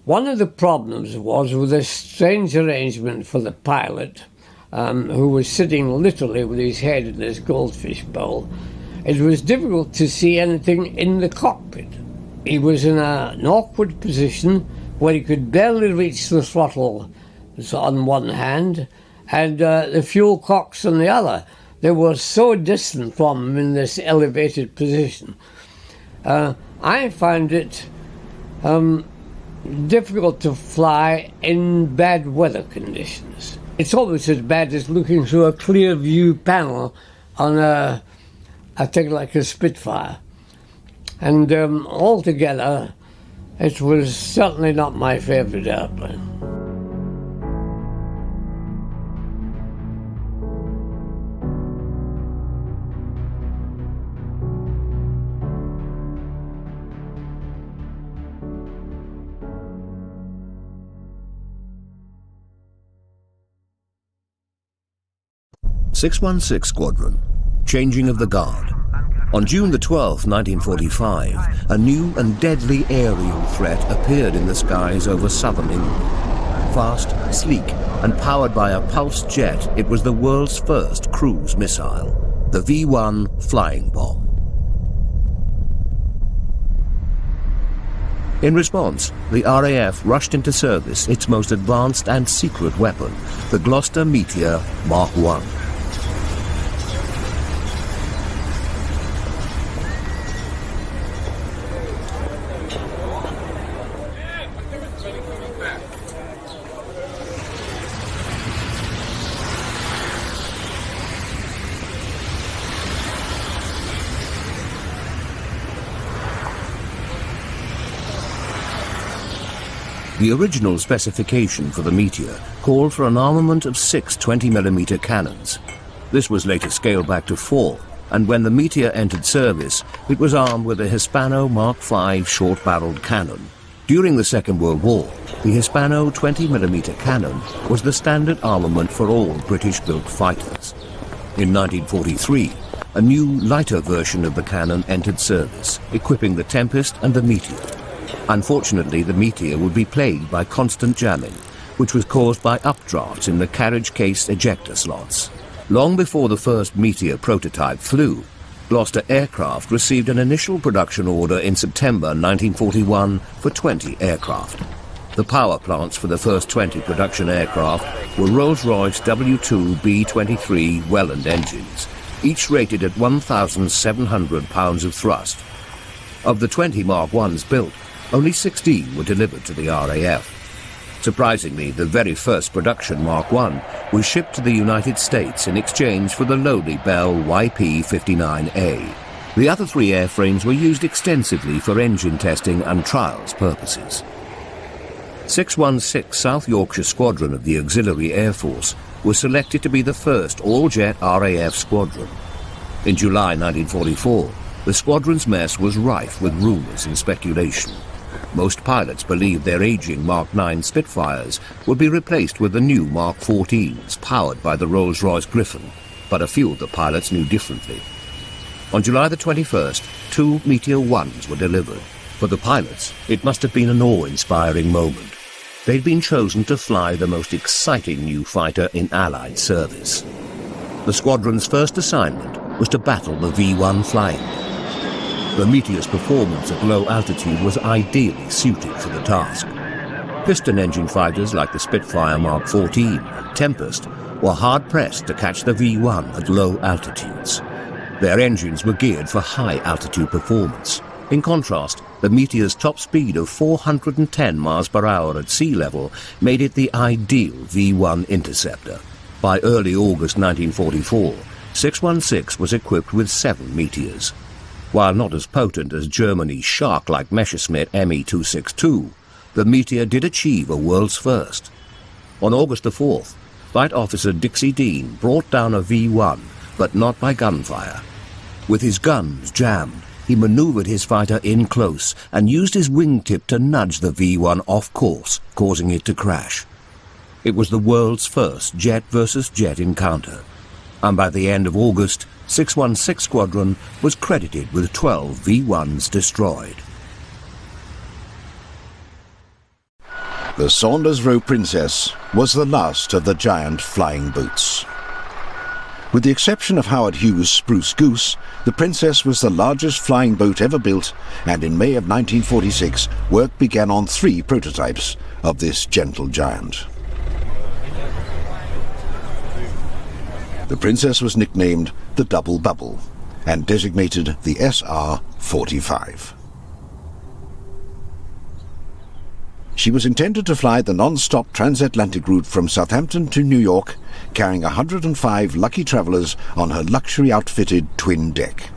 Speaker 2: One of the problems was with a strange arrangement for the pilot, who was sitting literally with his head in this goldfish bowl. It was difficult to see anything in the cockpit. He was in an awkward position where he could barely reach the throttle on one hand and the fuel cocks on the other. They were so distant from him in this elevated position. I found it difficult to fly in bad weather conditions. It's almost as bad as looking through a clear view panel on a thing like a Spitfire. And altogether, it was certainly not my favorite airplane.
Speaker 3: .616 Squadron, Changing of the Guard. On June the 12th, 1945, a new and deadly aerial threat appeared in the skies over southern England. Fast, sleek, and powered by a pulsed jet, it was the world's first cruise missile, the V-1 flying bomb. In response, the RAF rushed into service its most advanced and secret weapon, the Gloucester Meteor Mark I. The original specification for the Meteor called for an armament of 6 20mm cannons. This was later scaled back to 4, and when the Meteor entered service, it was armed with a Hispano Mark V short-barreled cannon. During the Second World War, the Hispano 20mm cannon was the standard armament for all British-built fighters. In 1943, a new, lighter version of the cannon entered service, equipping the Tempest and the Meteor. Unfortunately, the Meteor would be plagued by constant jamming, which was caused by updrafts in the carriage case ejector slots. Long before the first Meteor prototype flew, Gloucester Aircraft received an initial production order in September 1941 for 20 aircraft. The power plants for the first 20 production aircraft were Rolls-Royce W2B-23 Welland engines, each rated at 1,700 pounds of thrust. Of the 20 Mark I's built, only 16 were delivered to the RAF. Surprisingly, the very first production Mark I was shipped to the United States in exchange for the lowly Bell YP-59A. The other 3 airframes were used extensively for engine testing and trials purposes. 616 South Yorkshire Squadron of the Auxiliary Air Force was selected to be the first all-jet RAF squadron. In July 1944, the squadron's mess was rife with rumours and speculation. Most pilots believed their aging Mark IX Spitfires would be replaced with the new Mark XIVs, powered by the Rolls-Royce Griffon, but a few of the pilots knew differently.
Speaker 6: On July the 21st, 2 Meteor 1s were delivered. For the pilots, it must have been an awe-inspiring moment. They'd been chosen to fly the most exciting new fighter in Allied service. The squadron's first assignment was to battle the V-1 flying. The Meteor's performance at low altitude was ideally suited for the task. Piston engine fighters like the Spitfire Mark 14 and Tempest were hard-pressed to catch the V-1 at low altitudes. Their engines were geared for high-altitude performance. In contrast, the Meteor's top speed of 410 miles per hour at sea level made it the ideal V-1 interceptor. By early August 1944, 616 was equipped with 7 Meteors. While not as potent as Germany's shark-like Messerschmitt Me-262, the Meteor did achieve a world's first. On August the 4th, Flight Officer Dixie Dean brought down a V-1, but not by gunfire. With his guns jammed, he maneuvered his fighter in close and used his wingtip to nudge the V-1 off course, causing it to crash. It was the world's first jet versus jet encounter, and by the end of August, 616 Squadron was credited with 12 V-1s destroyed.
Speaker 3: The Saunders Row Princess was the last of the giant flying boats. With the exception of Howard Hughes' Spruce Goose, the Princess was the largest flying boat ever built, and in May of 1946, work began on 3 prototypes of this gentle giant. The Princess was nicknamed the Double Bubble and designated the SR-45. She was intended to fly the non-stop transatlantic route from Southampton to New York, carrying 105 lucky travelers on her luxury-outfitted twin deck.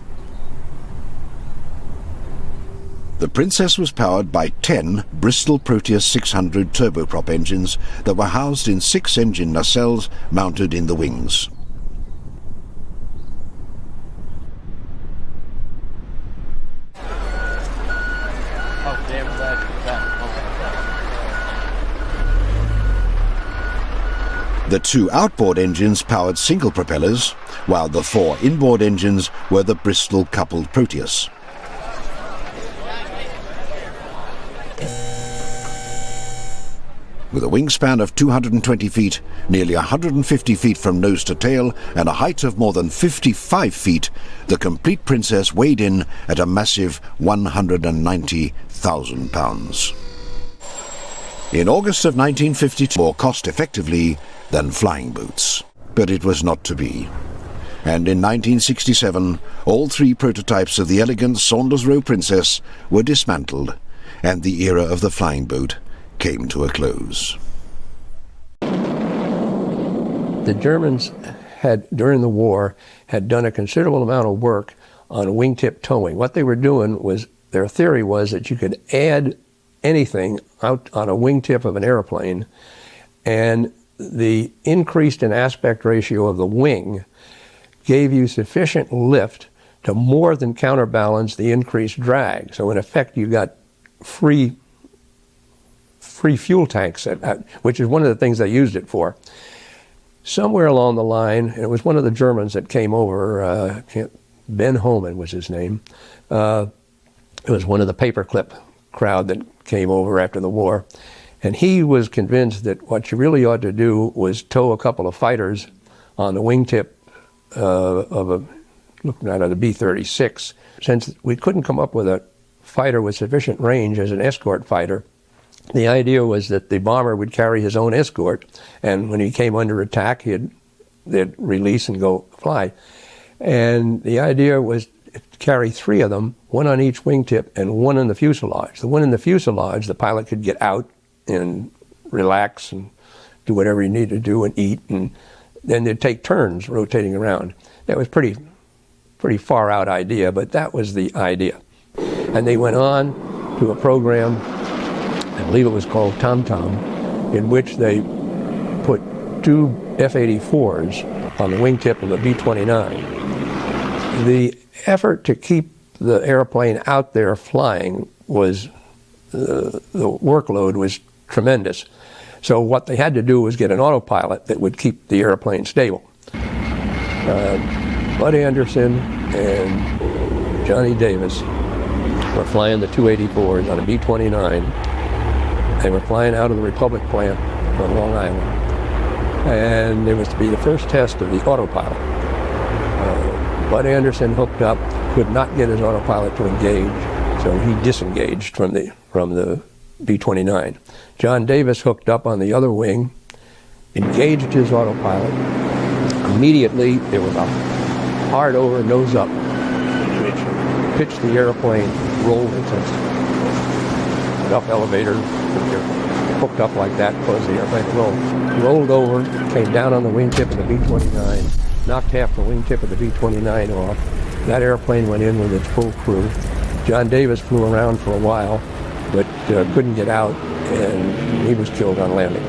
Speaker 3: The Princess was powered by 10 Bristol Proteus 600 turboprop engines that were housed in 6 engine nacelles mounted in the wings. The 2 outboard engines powered single propellers, while the 4 inboard engines were the Bristol coupled Proteus. With a wingspan of 220 feet, nearly 150 feet from nose to tail, and a height of more than 55 feet, the complete Princess weighed in at a massive 190,000 pounds. In August of 1952, more cost-effectively than flying boats. But it was not to be. And in 1967, all 3 prototypes of the elegant Saunders Row Princess were dismantled, and the era of the flying boat came to a close.
Speaker 4: The Germans had, during the war, had done a considerable amount of work on wingtip towing. What they were doing was, their theory was that you could add anything out on a wingtip of an airplane, and the increased in aspect ratio of the wing gave you sufficient lift to more than counterbalance the increased drag. So in effect, you got free fuel tanks, which is one of the things they used it for. Somewhere along the line, and it was one of the Germans that came over, Ben Homan was his name. It was one of the paperclip crowd that came over after the war. And he was convinced that what you really ought to do was tow a couple of fighters on the wingtip looking at the B-36. Since we couldn't come up with a fighter with sufficient range as an escort fighter, the idea was that the bomber would carry his own escort, and when he came under attack, they'd release and go fly. And the idea was to carry 3 of them, 1 on each wingtip and 1 in the fuselage. The 1 in the fuselage, the pilot could get out and relax and do whatever he needed to do and eat, and then they'd take turns rotating around. That was pretty far out idea, but that was the idea. And they went on to a program, I believe it was called Tom Tom, in which they put 2 F-84s on the wingtip of a B-29. The effort to keep the airplane out there flying was, the workload was tremendous. So what they had to do was get an autopilot that would keep the airplane stable. Bud Anderson and Johnny Davis were flying the 284s on a B-29. They were flying out of the Republic plant on Long Island. And it was to be the first test of the autopilot. Bud Anderson hooked up, could not get his autopilot to engage, so he disengaged from the B-29. John Davis hooked up on the other wing, engaged his autopilot. Immediately, there was a hard over, nose up, which pitched the airplane, rolled it, enough elevator, hooked up like that, caused the airplane to rolled over, came down on the wingtip of the B-29, knocked half the wingtip of the B-29 off. That airplane went in with its full crew. John Davis flew around for a while, but couldn't get out, and he was killed on landing.